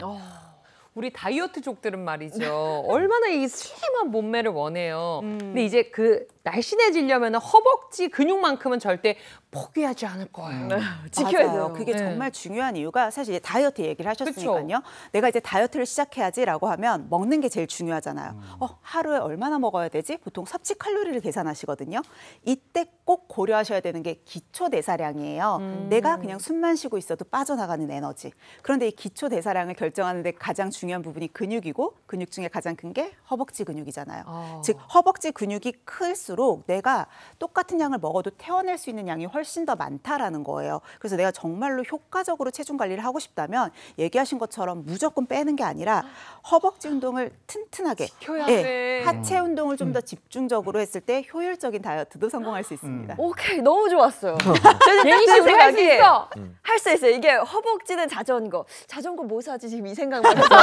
우리 다이어트족들은 말이죠. 얼마나 이 슬림한 몸매를 원해요. 근데 이제 그 날씬해지려면 허벅지 근육만큼은 절대 포기하지 않을 거예요. 지켜야 맞아요. 돼요. 그게 네. 정말 중요한 이유가 사실 이제 다이어트 얘기를 하셨으니까요. 내가 이제 다이어트를 시작해야지라고 하면 먹는 게 제일 중요하잖아요. 하루에 얼마나 먹어야 되지? 보통 섭취 칼로리를 계산하시거든요. 이때 꼭 고려하셔야 되는 게 기초 대사량이에요. 내가 그냥 숨만 쉬고 있어도 빠져나가는 에너지. 그런데 이 기초 대사량을 결정하는 데 가장 중요한 부분이 근육이고 근육 중에 가장 큰 게 허벅지 근육이잖아요. 즉 허벅지 근육이 클수록 내가 똑같은 양을 먹어도 태워낼 수 있는 양이 훨씬 더 많다라는 거예요. 그래서 내가 정말로 효과적으로 체중 관리를 하고 싶다면 얘기하신 것처럼 무조건 빼는 게 아니라 허벅지 운동을 튼튼하게 시켜야 돼. 하체 운동을 좀 더 집중적으로 했을 때 효율적인 다이어트도 성공할 수 있습니다. 오케이, 너무 좋았어요. 예니 씨 우리 할 수 있어. 할 수 있어요. 이게 허벅지는 자전거. 자전거 뭐 사지 지금 이 생각만 해서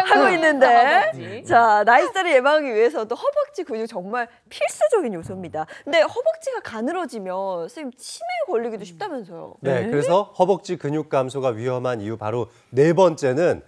하고 있는데. 자, 나이살을 예방하기 위해서도 허벅지 근육 정말 필수적인 요소입니다. 근데 허벅지가 가늘어지면 선생님 치매에 걸리기도 쉽다면서요. 네, 그래서 허벅지 근육 감소가 위험한 이유 바로 네 번째는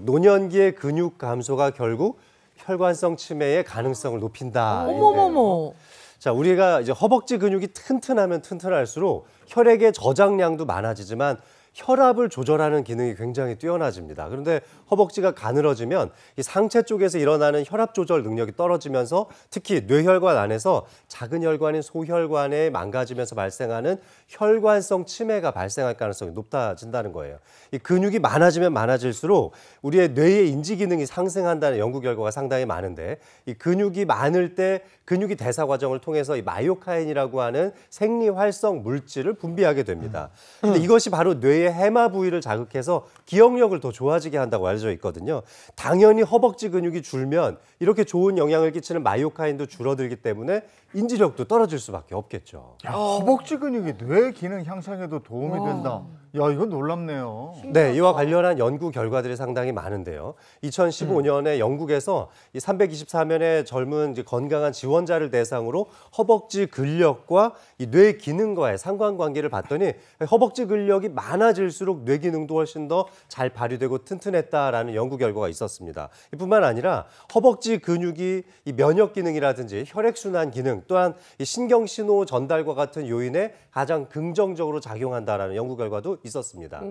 노년기의 근육 감소가 결국 혈관성 치매의 가능성을 높인다. 어머머머. 자, 우리가 이제 허벅지 근육이 튼튼하면 튼튼할수록 혈액의 저장량도 많아지지만 혈압을 조절하는 기능이 굉장히 뛰어나집니다. 그런데 허벅지가 가늘어지면 이 상체 쪽에서 일어나는 혈압 조절 능력이 떨어지면서 특히 뇌혈관 안에서 작은 혈관인 소혈관에 망가지면서 발생하는 혈관성 치매가 발생할 가능성이 높아진다는 거예요. 이 근육이 많아지면 많아질수록 우리의 뇌의 인지 기능이 상승한다는 연구 결과가 상당히 많은데 이 근육이 많을 때 근육이 대사 과정을 통해서 이 마이오카인이라고 하는 생리 활성 물질을 분비하게 됩니다. 근데 이것이 바로 뇌의 해마 부위를 자극해서 기억력을 더 좋아지게 한다고 알려져 있거든요. 당연히 허벅지 근육이 줄면 이렇게 좋은 영향을 끼치는 마이오카인도 줄어들기 때문에 인지력도 떨어질 수밖에 없겠죠. 야, 허벅지 근육이 뇌 기능 향상에도 도움이 된다. 야, 이거 놀랍네요. 네, 이와 관련한 연구 결과들이 상당히 많은데요. 2015년에 영국에서 이 324명의 젊은 이제 건강한 지원자를 대상으로 허벅지 근력과 이 뇌 기능과의 상관관계를 봤더니 허벅지 근력이 많아질수록 뇌 기능도 훨씬 더 잘 발휘되고 튼튼했다라는 연구 결과가 있었습니다. 이뿐만 아니라 허벅지 근육이 이 면역 기능이라든지 혈액 순환 기능 또한 이 신경 신호 전달과 같은 요인에 가장 긍정적으로 작용한다라는 연구 결과도 있었습니다.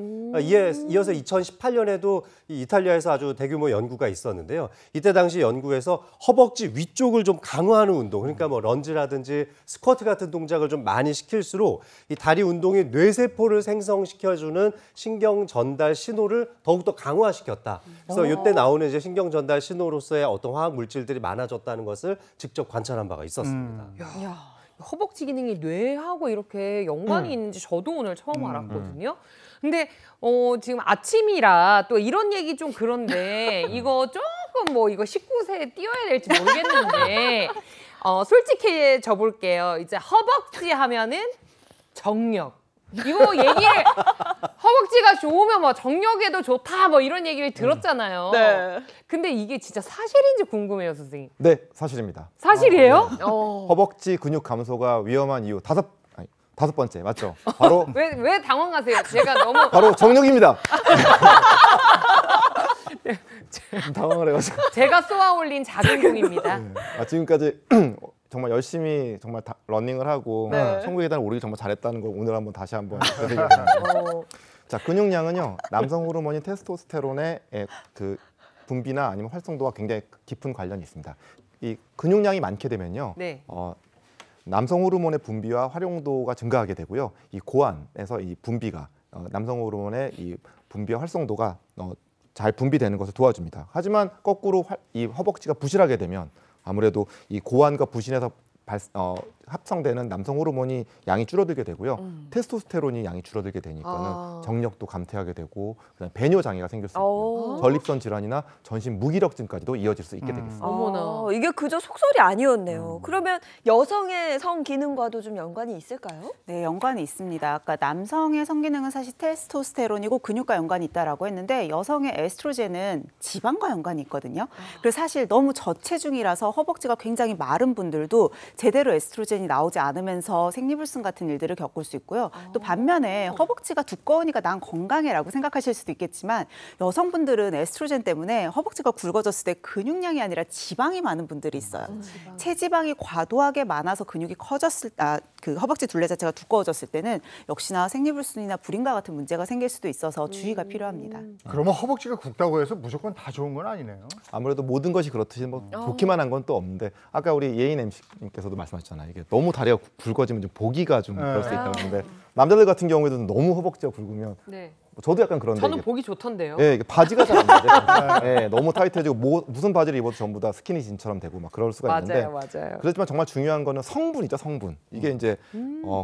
이어서 2018년에도 이탈리아에서 아주 대규모 연구가 있었는데요. 이때 당시 연구에서 허벅지 위쪽을 좀 강화하는 운동, 그러니까 뭐 런지라든지 스쿼트 같은 동작을 좀 많이 시킬수록 이 다리 운동이 뇌세포를 생성시켜주는 신경 전달 신호를 더욱더 강화시켰다. 그래서 이때 나오는 이제 신경 전달 신호로서의 어떤 화학 물질들이 많아졌다는 것을 직접 관찰한 바가 있었습니다. 허벅지 기능이 뇌하고 이렇게 연관이 있는지 저도 오늘 처음 알았거든요. 근데 지금 아침이라 또 이런 얘기 좀 그런데 이거 조금 뭐 이거 19세에 띄워야 될지 모르겠는데 솔직히 져볼게요. 이제 허벅지 하면은 정력. 이거 얘기를 허벅지가 좋으면 뭐 정력에도 좋다 뭐 이런 얘기를 들었잖아요. 네. 근데 이게 진짜 사실인지 궁금해요, 선생님. 네, 사실입니다. 사실이에요? 허벅지 근육 감소가 위험한 이유 다섯 번째 맞죠? 바로 왜 당황하세요? 제가 너무 바로 정력입니다. 당황을 해가지고. 제가 쏘아 올린 작은 공입니다. 네. 지금까지 정말 열심히 정말 러닝을 하고 천국의 계단을 오르기 정말 잘했다는 걸 오늘 한번 다시 한번 얘기합니다. 자, 근육량은요 남성 호르몬인 테스토스테론의 그 분비나 아니면 활성도와 굉장히 깊은 관련이 있습니다. 이 근육량이 많게 되면요, 네. 남성 호르몬의 분비와 활용도가 증가하게 되고요, 이 고환에서 이 분비가 남성 호르몬의 이 분비와 활성도가 잘 분비되는 것을 도와줍니다. 하지만 거꾸로 이 허벅지가 부실하게 되면 아무래도 이 고환과 부신에서 합성되는 남성 호르몬이 양이 줄어들게 되고요. 테스토스테론이 양이 줄어들게 되니까는 정력도 감퇴하게 되고 그다음에 배뇨 장애가 생길 수 있고요. 전립선 질환이나 전신 무기력증까지도 이어질 수 있게 되겠습니다. 어머나. 이게 그저 속설이 아니었네요. 그러면 여성의 성 기능과도 좀 연관이 있을까요? 네, 연관이 있습니다. 아까 남성의 성기능은 사실 테스토스테론이고 근육과 연관이 있다라고 했는데 여성의 에스트로겐은 지방과 연관이 있거든요. 그래서 사실 너무 저체중이라서 허벅지가 굉장히 마른 분들도 제대로 에스트로겐이 나오지 않으면서 생리불순 같은 일들을 겪을 수 있고요. 또 반면에 허벅지가 두꺼우니까 난 건강해라고 생각하실 수도 있겠지만 여성분들은 에스트로겐 때문에 허벅지가 굵어졌을 때 근육량이 아니라 지방이 많은 분들이 있어요. 체지방이 과도하게 많아서 근육이 커졌을 때 그 허벅지 둘레 자체가 두꺼워졌을 때는 역시나 생리불순이나 불임과 같은 문제가 생길 수도 있어서 주의가 필요합니다. 그러면 허벅지가 굵다고 해서 무조건 다 좋은 건 아니네요. 아무래도 모든 것이 그렇듯이 뭐 좋기만 한 건 또 없는데 아까 우리 예인 MC님께서도 말씀하셨잖아요. 이게 너무 다리가 굵어지면 좀 보기가 좀 그럴 수 있다고 하는데 남자들 같은 경우에도 너무 허벅지가 굵으면 네. 저도 약간 그런데 저는 이게, 보기 좋던데요. 예, 이게 바지가 잘 안 맞아요. 예, 너무 타이트해지고 무슨 바지를 입어도 전부 다 스키니진처럼 되고 막 그럴 수가 있는데 맞아요. 그렇지만 정말 중요한 거는 성분이죠, 성분. 이게 이제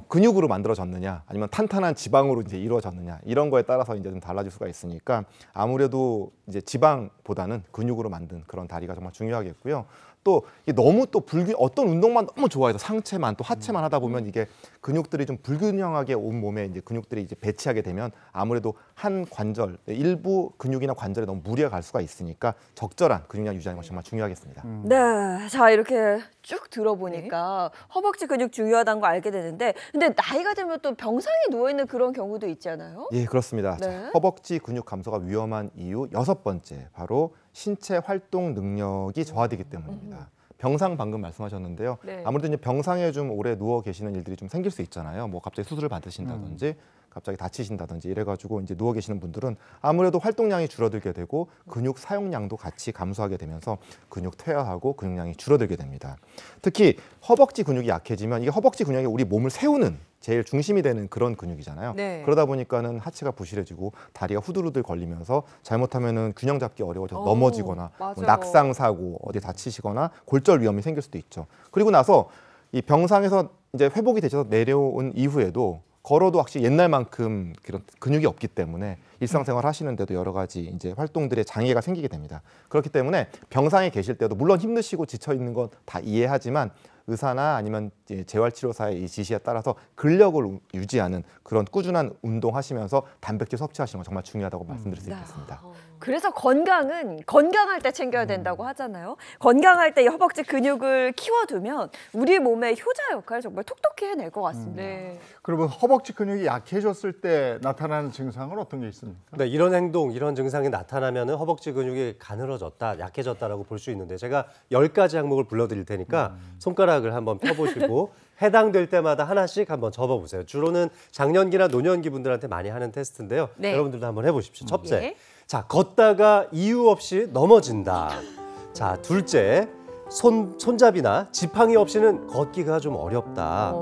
근육으로 만들어졌느냐 아니면 탄탄한 지방으로 이제 이루어졌느냐 이런 거에 따라서 이제 좀 달라질 수가 있으니까 아무래도 이제 지방보다는 근육으로 만든 그런 다리가 정말 중요하겠고요. 또 너무 또 어떤 운동만 너무 좋아해서 상체만 또 하체만 하다 보면 이게 근육들이 좀 불균형하게 온 몸에 이제 근육들이 이제 배치하게 되면 아무래도 한 관절 일부 근육이나 관절에 너무 무리가 갈 수가 있으니까 적절한 근육량 유지하는 것이 정말 중요하겠습니다. 네, 자 이렇게 쭉 들어보니까 허벅지 근육 중요하다는 거 알게 되는데 근데 나이가 들면 또 병상에 누워있는 그런 경우도 있잖아요. 예, 그렇습니다. 네. 자, 허벅지 근육 감소가 위험한 이유 6번째 바로 신체 활동 능력이 저하되기 때문입니다. 병상 방금 말씀하셨는데요. 네. 아무래도 이제 병상에 좀 오래 누워 계시는 일들이 좀 생길 수 있잖아요. 뭐 갑자기 수술을 받으신다든지 갑자기 다치신다든지 이래가지고 이제 누워 계시는 분들은 아무래도 활동량이 줄어들게 되고 근육 사용량도 같이 감소하게 되면서 근육 퇴화하고 근육량이 줄어들게 됩니다. 특히 허벅지 근육이 약해지면 이게 허벅지 근육이 우리 몸을 세우는 제일 중심이 되는 그런 근육이잖아요. 네. 그러다 보니까는 하체가 부실해지고 다리가 후들후들 걸리면서 잘못하면은 균형 잡기 어려워져서 넘어지거나 뭐 맞아요. 낙상 사고 어디 다치시거나 골절 위험이 생길 수도 있죠. 그리고 나서 이 병상에서 이제 회복이 되셔서 내려온 이후에도 걸어도 확실히 옛날만큼 그런 근육이 없기 때문에 일상생활 하시는데도 여러 가지 이제 활동들의 장애가 생기게 됩니다. 그렇기 때문에 병상에 계실 때도 물론 힘드시고 지쳐 있는 건 다 이해하지만 의사나 아니면 재활치료사의 이 지시에 따라서 근력을 유지하는 그런 꾸준한 운동하시면서 단백질 섭취하시는 건 정말 중요하다고 말씀드릴 수 있겠습니다. 그래서 건강은 건강할 때 챙겨야 된다고 하잖아요. 건강할 때 이 허벅지 근육을 키워두면 우리 몸의 효자 역할을 정말 톡톡히 해낼 것 같습니다. 네. 그러면 허벅지 근육이 약해졌을 때 나타나는 증상은 어떤 게 있습니까? 네, 이런 행동, 이런 증상이 나타나면 허벅지 근육이 가늘어졌다, 약해졌다라고 볼 수 있는데 제가 10가지 항목을 불러드릴 테니까 손가락을 한번 펴보시고 해당될 때마다 하나씩 한번 접어보세요. 주로는 장년기나 노년기 분들한테 많이 하는 테스트인데요. 네. 여러분들도 한번 해보십시오. 첫째, 예. 자 걷다가 이유 없이 넘어진다. 자 둘째, 손잡이나 지팡이 없이는 걷기가 좀 어렵다.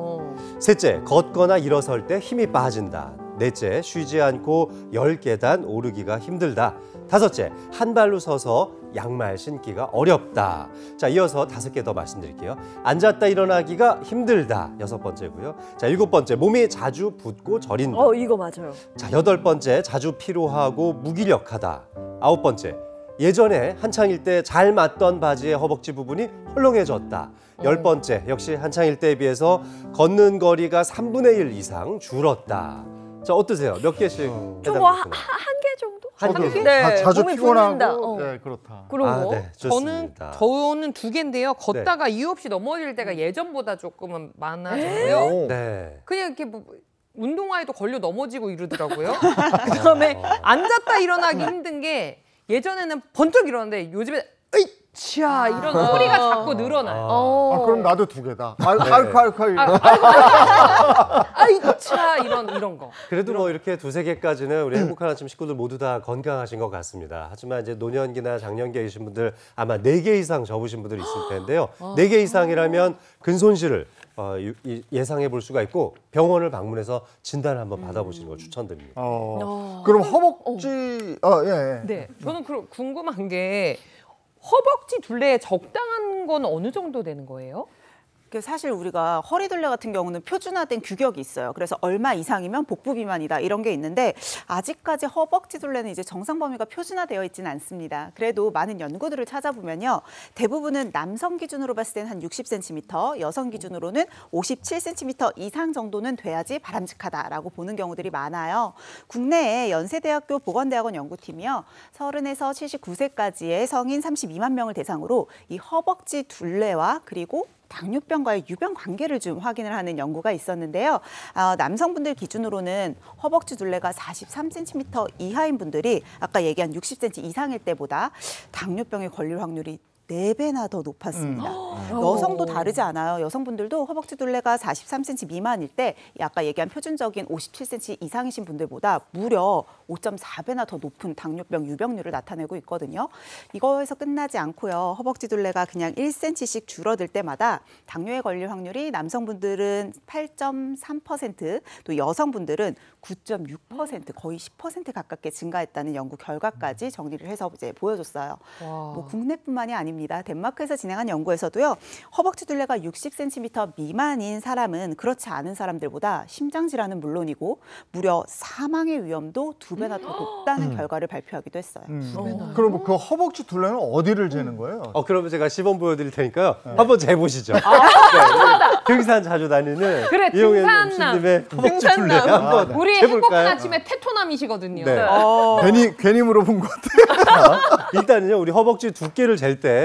셋째, 걷거나 일어설 때 힘이 빠진다. 넷째, 쉬지 않고 10계단 오르기가 힘들다. 다섯째, 한 발로 서서 양말 신기가 어렵다. 자, 이어서 5개 더 말씀드릴게요. 앉았다 일어나기가 힘들다. 6번째고요. 자, 7번째, 몸이 자주 붓고 저린다. 이거 맞아요. 자, 8번째, 자주 피로하고 무기력하다. 9번째, 예전에 한창일 때 잘 맞던 바지의 허벅지 부분이 헐렁해졌다. 10번째, 역시 한창일 때에 비해서 걷는 거리가 3분의 1 이상 줄었다. 자, 어떠세요? 몇 개씩 저거 한 개 정도? 한 개? 네, 자주 몸이 피곤하고 붓는다. 네, 그렇다. 그런 거. 네, 좋습니다. 저는 2개인데요. 걷다가 이유 없이 넘어질 때가 예전보다 조금은 많아졌고요. 네. 그냥 이렇게 뭐 운동화에도 걸려 넘어지고 이러더라고요. 네. 그다음에 앉았다 일어나기 힘든 게 예전에는 번쩍 일어났는데 요즘에 으이치야 이런 소리가 자꾸 늘어나요. 그럼 나도 2개다. 아이차 이런 거. 그래도 뭐 이렇게 2-3개까지는 우리 행복한 아침 식구들 모두 다 건강하신 것 같습니다. 하지만 이제 노년기나 장년기에 계신 분들 아마 4개 이상 접으신 분들이 있을 텐데요. 4개 이상이라면 근손실을 예상해 볼 수가 있고 병원을 방문해서 진단을 한번 받아보시는 걸 추천드립니다. 그럼 허벅지 예. 네, 저는 궁금한 게 허벅지 둘레에 적당한 건 어느 정도 되는 거예요? 사실 우리가 허리둘레 같은 경우는 표준화된 규격이 있어요. 그래서 얼마 이상이면 복부 비만이다 이런 게 있는데 아직까지 허벅지 둘레는 이제 정상 범위가 표준화되어 있지는 않습니다. 그래도 많은 연구들을 찾아보면요. 대부분은 남성 기준으로 봤을 때는 한 60cm, 여성 기준으로는 57cm 이상 정도는 돼야지 바람직하다라고 보는 경우들이 많아요. 국내에 연세대학교 보건대학원 연구팀이요. 30에서 79세까지의 성인 32만 명을 대상으로 이 허벅지 둘레와 그리고 당뇨병과의 유병 관계를 좀 확인을 하는 연구가 있었는데요. 남성분들 기준으로는 허벅지 둘레가 43cm 이하인 분들이 아까 얘기한 60cm 이상일 때보다 당뇨병에 걸릴 확률이 4배나 더 높았습니다. 여성도 다르지 않아요. 여성분들도 허벅지 둘레가 43cm 미만일 때 아까 얘기한 표준적인 57cm 이상이신 분들보다 무려 5.4배나 더 높은 당뇨병 유병률을 나타내고 있거든요. 이거에서 끝나지 않고요. 허벅지 둘레가 그냥 1cm씩 줄어들 때마다 당뇨에 걸릴 확률이 남성분들은 8.3%, 또 여성분들은 9.6%, 거의 10% 가깝게 증가했다는 연구 결과까지 정리를 해서 이제 보여줬어요. 뭐 국내뿐만이 아닙니다. 덴마크에서 진행한 연구에서도요. 허벅지 둘레가 60cm 미만인 사람은 그렇지 않은 사람들보다 심장 질환은 물론이고 무려 사망의 위험도 2배나 더 높다는 결과를 발표하기도 했어요. 그럼 그 허벅지 둘레는 어디를 재는 거예요? 그러면 제가 시범 보여드릴 테니까요. 한번 재보시죠. 네, 등산 자주 다니는 그래, 이용현 등산남. MC님의 허벅지 둘레 한번 우리 재볼까요? 행복한 아침에 테토남이시거든요. 네. 괜히 물어본 것 같아요. 일단은요, 우리 허벅지 두께를 잴 때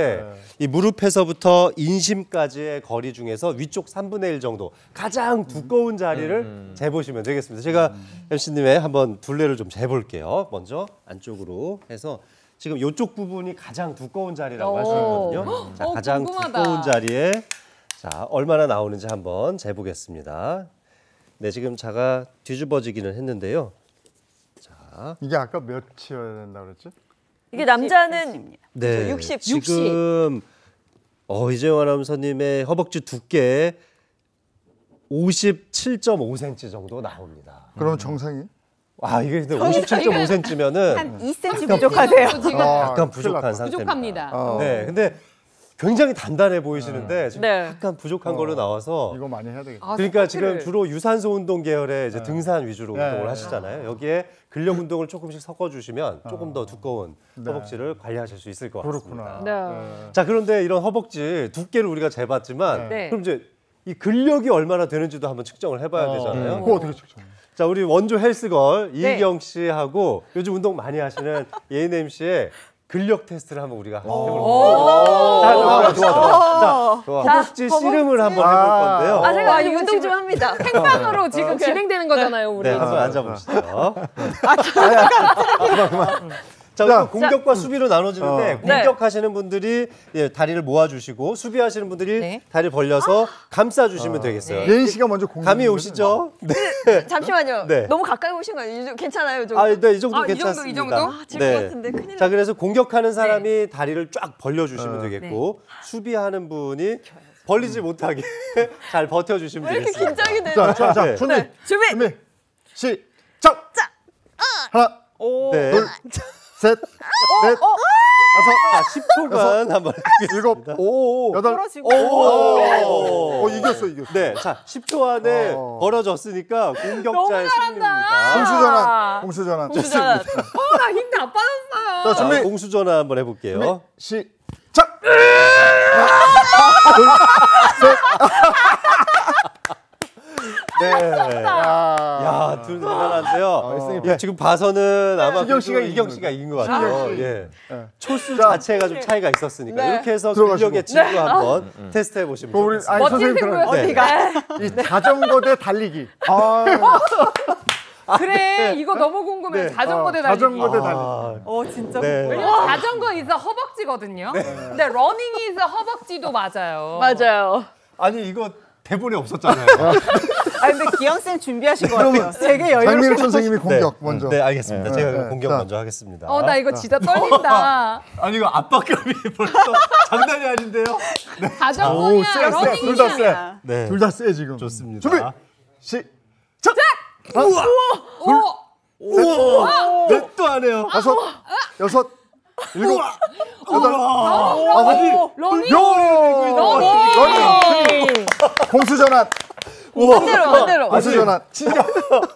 이 무릎에서부터 인심까지의 거리 중에서 위쪽 3분의 1 정도 가장 두꺼운 자리를 재보시면 되겠습니다. 제가 MC님의 한번 둘레를 좀 재볼게요. 먼저 안쪽으로 해서 지금 이쪽 부분이 가장 두꺼운 자리라고 할 수 있거든요. 자, 가장 궁금하다. 두꺼운 자리에 자 얼마나 나오는지 한번 재보겠습니다. 네, 지금 자가 뒤집어지기는 했는데요. 자, 이게 아까 몇이어야 된다고 그랬지? 이게 남자는 네, 60. 지금 이재용 아나운서님의 허벅지 두께 57.5cm 정도 나옵니다. 그러면 정상이? 와, 이게 근데 57.5cm면은 한 2cm 부족하세요. 지금 약간 큰일 부족한 났다. 상태입니다. 부족합니다. 네, 근데 굉장히 단단해 보이시는데 지금 네. 약간 부족한 걸로 나와서 이거 많이 해야 되겠다. 아, 그러니까 스쿼트를- 지금 주로 유산소 운동 계열의 이제 등산 위주로 네. 운동을 하시잖아요. 여기에 근력 운동을 조금씩 섞어주시면 조금 더 두꺼운 허벅지를 관리하실 수 있을 것 같습니다. 그렇구나. 네. 자, 그런데 이런 허벅지 두께를 우리가 재봤지만 네. 그럼 이제 이 근력이 얼마나 되는지도 한번 측정을 해봐야 되잖아요. 그거 어떻게 측정해? 자, 우리 원조 헬스걸 네. 이희경 씨하고 요즘 운동 많이 하시는 예인엠 씨의 근력 테스트를 한번 우리가 해볼게요. 좋아. 자, 허벅지 씨름을 한번 해볼 건데요. 아, 제가 아직 운동 좀 합니다. 생방으로 지금 진행되는 거잖아요, 우리. 네, 한번 앉아보시죠. 자, 자, 우리 공격과 수비로 나눠지는데 네. 공격하시는 분들이 다리를 모아주시고 수비하시는 분들이 네. 다리를 벌려서 감싸주시면 되겠어요. 예인 씨가 먼저 공격. 감이 오시죠? 네. 잠시만요. 네. 너무 가까이 오신 거 아니에요? 괜찮아요? 좀. 네, 이 정도 아, 이 정도, 괜찮습니다. 이 정도? 질 것 같은데 큰일 자, 그래서 공격하는 사람이 네. 다리를 쫙 벌려주시면 되겠고 수비하는 분이 벌리지 못하게 잘 버텨주시면 왜 이렇게 되겠습니다. 긴장이 되죠? 자, 네. 준비. 준비. 시작. 하나, 네. 둘, 셋, 넷, 자, 10초간 한번 일곱, 여덟. 떨어지고. 이겼어. 네, 자, 10초 안에 벌어졌으니까 공격자의 승리입니다. 공수전환. 공수전. 나 힘이 다 빠졌어요. 자, 자, 준비. 공수전화 한번 해볼게요. 시작. 네. 야, 야, 둘 대단한데요. 지금 봐서는 아마 희경 씨가 이경 이긴 씨가 이긴 것 같아요. 예. 네. 초수 자, 자체가 좀 차이가 있었으니까 네. 이렇게 해서 들어가시고. 근력의 친구 한번 테스트해 보시면 그럼 우리 좋겠습니다. 멋진 선생님 그럼 승부였습니다. 이 자전거 대 달리기. 그래, 이거 너무 궁금해. 네. 자전거 대 달리기. 자전거 대 달리기. 아, 진짜. 네. 왜냐면 자전거 is 허벅지거든요. 근데 러닝 is 허벅지도 맞아요. 맞아요. 아니 이거 대본에 없었잖아요. 근데 기영 쌤 준비하신 것 같아요. 되게 여유롭게. 장민욱 선생님이 공격 먼저. 네, 알겠습니다. 제가 네. 공격 자. 먼저 하겠습니다. 나 이거 진짜 떨린다. 아니 이거 압박감이 벌써 장난이 아닌데요? 자전거냐, 둘 다 세. 러닝이냐. 네, 둘 다 세 지금. 좋습니다. 준비. 시작. 우와, 넷도 안 해요. 다섯, 여섯, 일곱, 여덟, 러닝. 러닝. 공수전환. 반대로. 공수전환.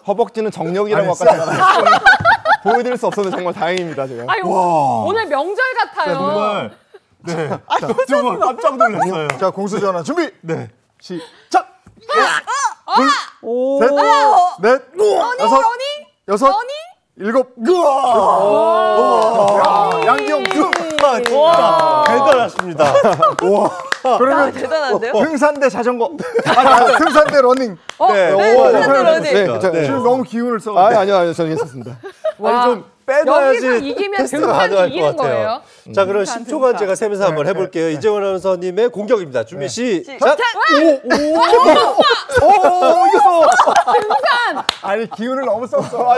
허벅지는 정력이라고 아까 제가 보여드릴 수 없어서 정말 다행입니다 제가. 아유, 오늘 명절 같아요. 정말 네, 정말 깜짝 놀랐어요. 자, 공수전환 준비. 네. 시작. 둘, 셋, 넷, 다섯, 여섯, 일곱. 양기영 대단하십니다. 그러면 대단한데요? 등산 대 자전거. 등산 대 러닝. 등산 대 러닝. 지금 너무 기운을 써. 아니요 저는 괜찮습니다. 아니 좀 빼놔야지 여기서 이기면 테스트가 등산이 가능할 것 이기는 같아요. 거예요. 자, 그럼 10초간 제가 세면서 한번 해볼게요. 이재원 아나운서님의 공격입니다. 준비 시작. 이겼어. 아니 기운을 너무 썼어.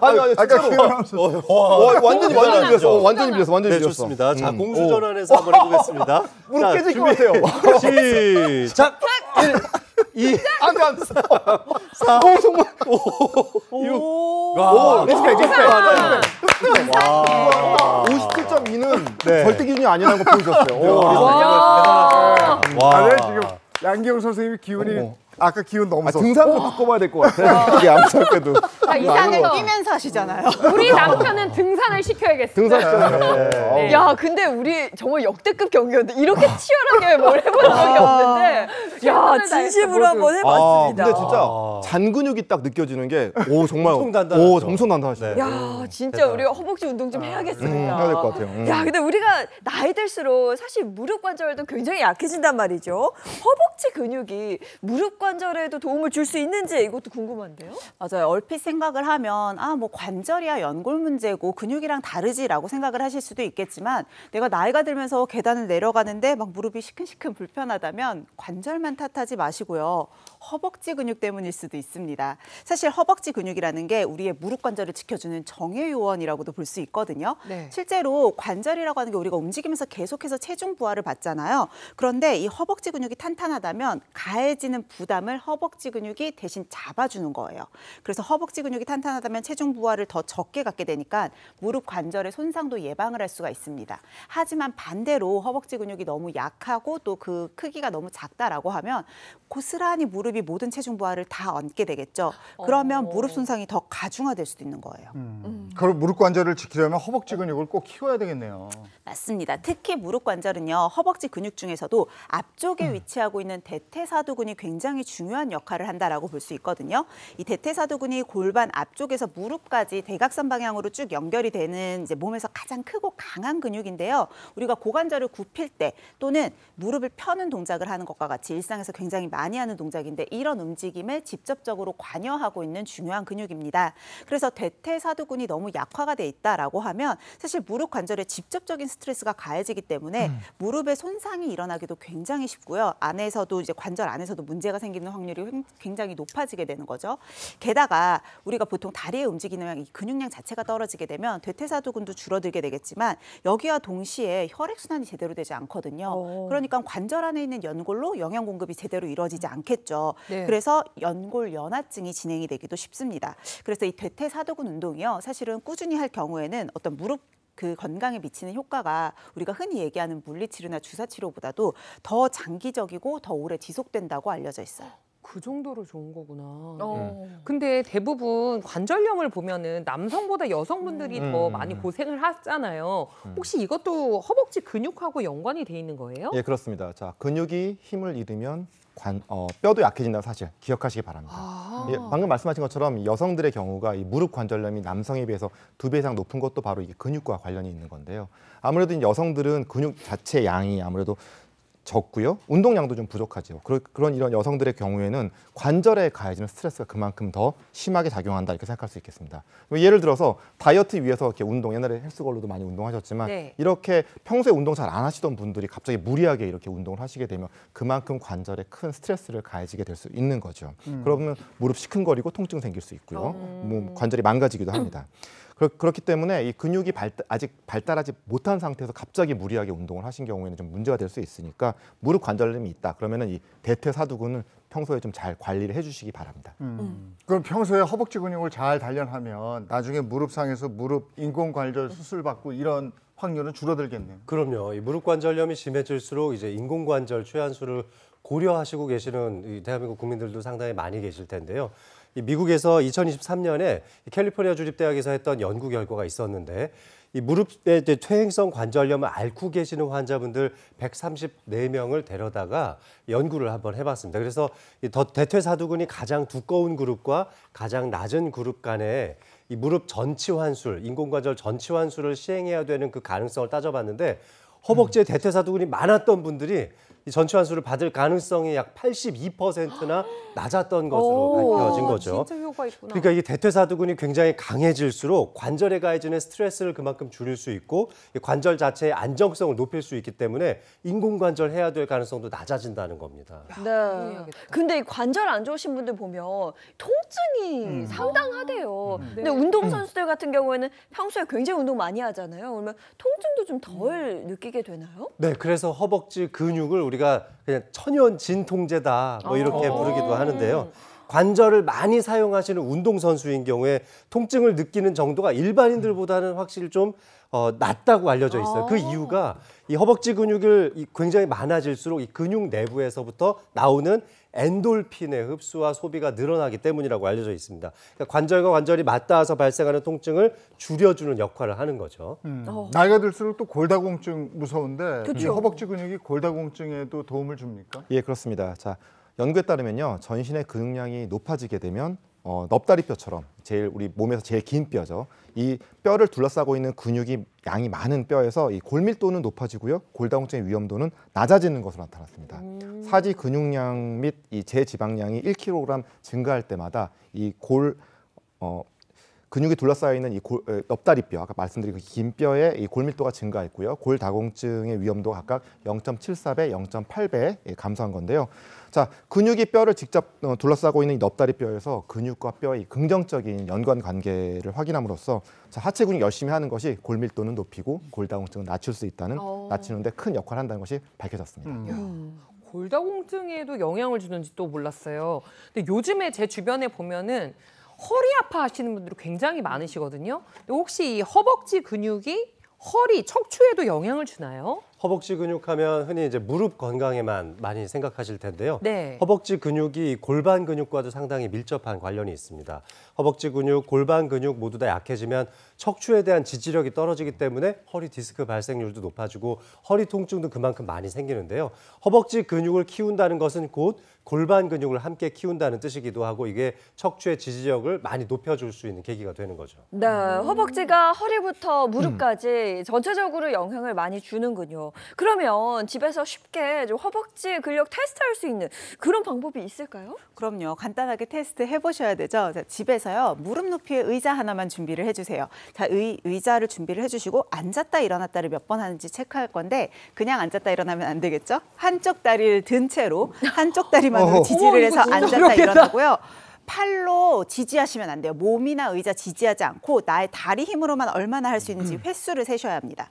아니 아까 진짜로. 기운을 너무 썼어. 완전히 빌렸어. 완전히 빌렸어. 네, 좋습니다. 자, 공수전환에서 한번 해보겠습니다. 무릎 깨질 준비. 것 같아요. 시작. 1, 2, 3, 4, 5, 6. 와, 리스펙. 와. 57.2는 네. 절대 기준이 아니라는 거 보여줬어요. 와. 아래 지금 양기영 선생님이 기운이 아까 기운 너무 썼어. 등산도 바꿔봐야 될 것 같아. 이게 아무튼 자, 이 등산을 상에서 뛰면서 하시잖아요. 우리 남편은 등산을 시켜야겠어요. 등산 시켜야 돼. 야, 근데 우리 정말 역대급 경기였는데 이렇게 치열하게 뭘 해본 적이 없는데 야, 진심으로 한번 해봤습니다. 근데 진짜 잔 근육이 딱 느껴지는 게 정말 엄청 단단하죠. 엄청 단단하시네. 네. 야, 진짜 우리가 허벅지 운동 좀 해야겠습니다. 해야 될 것 같아요. 야, 근데 우리가 나이 들수록 사실 무릎 관절도 굉장히 약해진단 말이죠. 허벅지 근육이 무릎 관절에도 도움을 줄 수 있는지 이것도 궁금한데요. 맞아요. 얼핏 생각을 하면 뭐 관절이야 연골 문제고 근육이랑 다르지라고 생각을 하실 수도 있겠지만 내가 나이가 들면서 계단을 내려가는데 막 무릎이 시큰시큰 불편하다면 관절만 탓하지 마시고요. 허벅지 근육 때문일 수도 있습니다. 사실 허벅지 근육이라는 게 우리의 무릎 관절을 지켜주는 정예 요원이라고도 볼 수 있거든요. 네. 실제로 관절이라고 하는 게 우리가 움직이면서 계속해서 체중 부하를 받잖아요. 그런데 이 허벅지 근육이 탄탄하다면 가해지는 부담을 허벅지 근육이 대신 잡아주는 거예요. 그래서 허벅지 근육이 탄탄하다면 체중 부하를 더 적게 갖게 되니까 무릎 관절의 손상도 예방을 할 수가 있습니다. 하지만 반대로 허벅지 근육이 너무 약하고 또 그 크기가 너무 작다라고 하면 고스란히 무릎이 모든 체중 부하를 다 얹게 되겠죠. 그러면 무릎 손상이 더 가중화될 수도 있는 거예요. 그럼 무릎 관절을 지키려면 허벅지 근육을 꼭 키워야 되겠네요. 맞습니다. 특히 무릎 관절은요, 허벅지 근육 중에서도 앞쪽에 위치하고 있는 대퇴사두근이 굉장히 중요한 역할을 한다라고 볼 수 있거든요. 이 대퇴사두근이 골반 앞쪽에서 무릎까지 대각선 방향으로 쭉 연결이 되는 이제 몸에서 가장 크고 강한 근육인데요. 우리가 고관절을 굽힐 때 또는 무릎을 펴는 동작을 하는 것과 같이 일상에서 굉장히 많이 하는 동작인데 이런 움직임에 직접적으로 관여하고 있는 중요한 근육입니다. 그래서 대퇴사두근이 너무 약화가 돼 있다라고 하면 사실 무릎 관절에 직접적인 스트레스가 가해지기 때문에 무릎에 손상이 일어나기도 굉장히 쉽고요. 안에서도 이제 관절 안에서도 문제가 생기는 확률이 굉장히 높아지게 되는 거죠. 게다가 우리가 보통 다리에 움직이는 이 근육량 자체가 떨어지게 되면 대퇴사두근도 줄어들게 되겠지만 여기와 동시에 혈액순환이 제대로 되지 않거든요. 그러니까 관절 안에 있는 연골로 영양 공급이 제대로 이루어지지 않겠죠. 네. 그래서 연골 연화증이 진행이 되기도 쉽습니다. 그래서 이 대퇴사두근 운동이요. 사실은 꾸준히 할 경우에는 어떤 무릎 그 건강에 미치는 효과가 우리가 흔히 얘기하는 물리치료나 주사치료보다도 더 장기적이고 더 오래 지속된다고 알려져 있어요. 그 정도로 좋은 거구나. 근데 대부분 관절염을 보면은 남성보다 여성분들이 더 많이 고생을 하잖아요. 혹시 이것도 허벅지 근육하고 연관이 돼 있는 거예요? 예, 그렇습니다. 자, 근육이 힘을 잃으면 뼈도 약해진다는 사실 기억하시기 바랍니다. 예, 방금 말씀하신 것처럼 여성들의 경우가 이 무릎 관절염이 남성에 비해서 2배 이상 높은 것도 바로 이게 근육과 관련이 있는 건데요. 아무래도 이제 여성들은 근육 자체 양이 아무래도 적고요. 운동량도 좀 부족하죠. 그런 이런 여성들의 경우에는 관절에 가해지는 스트레스가 그만큼 더 심하게 작용한다 이렇게 생각할 수 있겠습니다. 예를 들어서 다이어트 위해서 이렇게 운동, 옛날에 헬스걸로도 많이 운동하셨지만 네. 이렇게 평소에 운동 잘 안 하시던 분들이 갑자기 무리하게 이렇게 운동을 하시게 되면 그만큼 관절에 큰 스트레스를 가해지게 될 수 있는 거죠. 그러면 무릎 시큰거리고 통증 생길 수 있고요. 뭐 관절이 망가지기도 합니다. 그렇기 때문에 이 근육이 아직 발달하지 못한 상태에서 갑자기 무리하게 운동을 하신 경우에는 좀 문제가 될 수 있으니까 무릎 관절염이 있다. 그러면은 이 대퇴사두근을 평소에 좀 잘 관리를 해주시기 바랍니다. 그럼 평소에 허벅지 근육을 잘 단련하면 나중에 무릎상에서 무릎 인공관절 수술 받고 이런 확률은 줄어들겠네요. 그럼요. 이 무릎 관절염이 심해질수록 이제 인공관절 최한수를 고려하시고 계시는 이 대한민국 국민들도 상당히 많이 계실 텐데요. 이 미국에서 2023년에 캘리포니아 주립대학에서 했던 연구 결과가 있었는데 이 무릎의 퇴행성 관절염을 앓고 계시는 환자분들 134명을 데려다가 연구를 한번 해봤습니다. 그래서 이 대퇴사두근이 가장 두꺼운 그룹과 가장 낮은 그룹 간에 이 무릎 전치환술, 인공관절 전치환술을 시행해야 되는 그 가능성을 따져봤는데 허벅지에 대퇴사두근이 많았던 분들이 이 전치환술을 받을 가능성이 약 82%나 낮았던 것으로 밝혀진 거죠. 진짜 효과 있구나. 그러니까 이게 대퇴사두근이 굉장히 강해질수록 관절에 가해지는 스트레스를 그만큼 줄일 수 있고 관절 자체의 안정성을 높일 수 있기 때문에 인공관절 해야 될 가능성도 낮아진다는 겁니다. 네. 근데 이 관절 안 좋으신 분들 보면 통증이 상당하대요. 근데 운동선수들 같은 경우에는 평소에 굉장히 운동 많이 하잖아요. 그러면 통증도 좀 덜 느끼게 되나요? 네, 그래서 허벅지 근육을 우리가 그냥 천연 진통제다 뭐 이렇게 부르기도 하는데요. 관절을 많이 사용하시는 운동선수인 경우에 통증을 느끼는 정도가 일반인들보다는 확실히 좀 낮다고 알려져 있어요. 그 이유가 이 허벅지 근육을 굉장히 많아질수록 이 근육 내부에서부터 나오는 엔돌핀의 흡수와 소비가 늘어나기 때문이라고 알려져 있습니다. 그러니까 관절과 관절이 맞닿아서 발생하는 통증을 줄여주는 역할을 하는 거죠. 나이가 들수록 또 골다공증 무서운데 이 그쵸. 허벅지 근육이 골다공증에도 도움을 줍니까? 예, 그렇습니다. 자, 연구에 따르면요, 전신의 근육량이 높아지게 되면 넙다리뼈처럼 제일 우리 몸에서 제일 긴 뼈죠. 이 뼈를 둘러싸고 있는 근육이 양이 많은 뼈에서 이 골밀도는 높아지고요. 골다공증의 위험도는 낮아지는 것으로 나타났습니다. 사지 근육량 및 이 제지방량이 1kg 증가할 때마다 이 근육이 둘러싸여 있는 이 넙다리뼈, 아까 말씀드린 그 긴 뼈의 이 골밀도가 증가했고요. 골다공증의 위험도가 각각 0.74배, 0.8배 감소한 건데요. 자, 근육이 뼈를 직접 둘러싸고 있는 이 넙다리뼈에서 근육과 뼈의 긍정적인 연관 관계를 확인함으로써 자, 하체 근육 열심히 하는 것이 골밀도는 높이고 골다공증은 낮출 수 있다는 낮추는데 큰 역할을 한다는 것이 밝혀졌습니다. 골다공증에도 영향을 주는지 또 몰랐어요. 근데 요즘에 제 주변에 보면은 허리 아파하시는 분들이 굉장히 많으시거든요. 근데 혹시 이 허벅지 근육이 허리, 척추에도 영향을 주나요? 허벅지 근육하면 흔히 이제 무릎 건강에만 많이 생각하실 텐데요. 네. 허벅지 근육이 골반 근육과도 상당히 밀접한 관련이 있습니다. 허벅지 근육, 골반 근육 모두 다 약해지면 척추에 대한 지지력이 떨어지기 때문에 허리 디스크 발생률도 높아지고 허리 통증도 그만큼 많이 생기는데요. 허벅지 근육을 키운다는 것은 곧 골반 근육을 함께 키운다는 뜻이기도 하고 이게 척추의 지지력을 많이 높여줄 수 있는 계기가 되는 거죠. 네, 허벅지가 허리부터 무릎까지 전체적으로 영향을 많이 주는군요. 그러면 집에서 쉽게 좀 허벅지 근력 테스트할 수 있는 그런 방법이 있을까요? 그럼요. 간단하게 테스트 해보셔야 되죠. 자, 집에서요. 무릎 높이의 의자 하나만 준비를 해주세요. 자, 의자를 준비를 해주시고 앉았다 일어났다를 몇 번 하는지 체크할 건데 그냥 앉았다 일어나면 안 되겠죠? 한쪽 다리를 든 채로 한쪽 다리만으로 지지를 해서 앉았다 일어나고요. 팔로 지지하시면 안 돼요. 몸이나 의자 지지하지 않고 나의 다리 힘으로만 얼마나 할 수 있는지 횟수를 세셔야 합니다.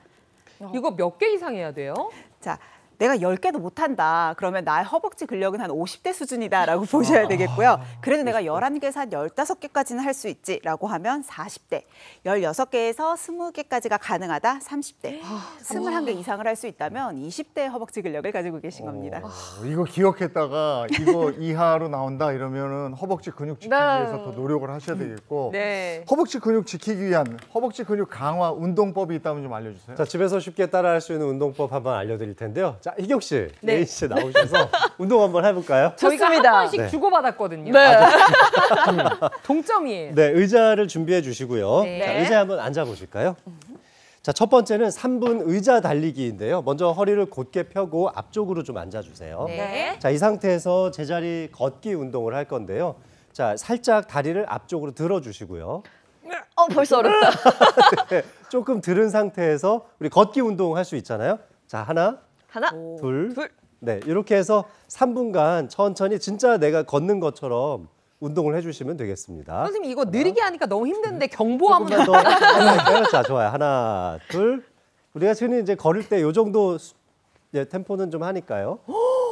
이거 몇 개 이상 해야 돼요? 자, 내가 10개도 못한다. 그러면 나의 허벅지 근력은 한 50대 수준이다라고 보셔야 되겠고요. 그래도 내가 11개에서 한 15개까지는 할 수 있지라고 하면 40대, 16개에서 20개까지가 가능하다 30대, 21개 이상을 할 수 있다면 20대의 허벅지 근력을 가지고 계신 겁니다. 이거 기억했다가 이거 이하로 나온다 이러면은 허벅지 근육 지키기 위해서 더 노력을 하셔야 되겠고 네. 허벅지 근육 지키기 위한 허벅지 근육 강화 운동법이 있다면 좀 알려주세요. 자, 집에서 쉽게 따라할 수 있는 운동법 한번 알려드릴 텐데요. 자, 희경 씨, 네. 레인 씨 나오셔서 운동 한번 해볼까요? 저희가 좋습니다. 한 번씩 네. 주고받았거든요. 네. 동점이에요. 네, 의자를 준비해 주시고요. 네. 자, 의자에 한번 앉아보실까요? 자, 첫 번째는 3분 의자 달리기인데요. 먼저 허리를 곧게 펴고 앞쪽으로 좀 앉아주세요. 네. 자, 이 상태에서 제자리 걷기 운동을 할 건데요. 자, 살짝 다리를 앞쪽으로 들어주시고요. 벌써 어렵다. 네, 조금 들은 상태에서 우리 걷기 운동 할 수 있잖아요. 자, 하나, 하나, 둘. 네, 이렇게 해서 3분간 천천히 진짜 내가 걷는 것처럼 운동을 해주시면 되겠습니다. 선생님 이거 느리게 하니까 너무 힘든데 경보하면 조금만 더 할까요? 자, 좋아요. 하나, 둘. 우리가 흔히 이제 걸을 때 이 정도 템포는 좀 하니까요.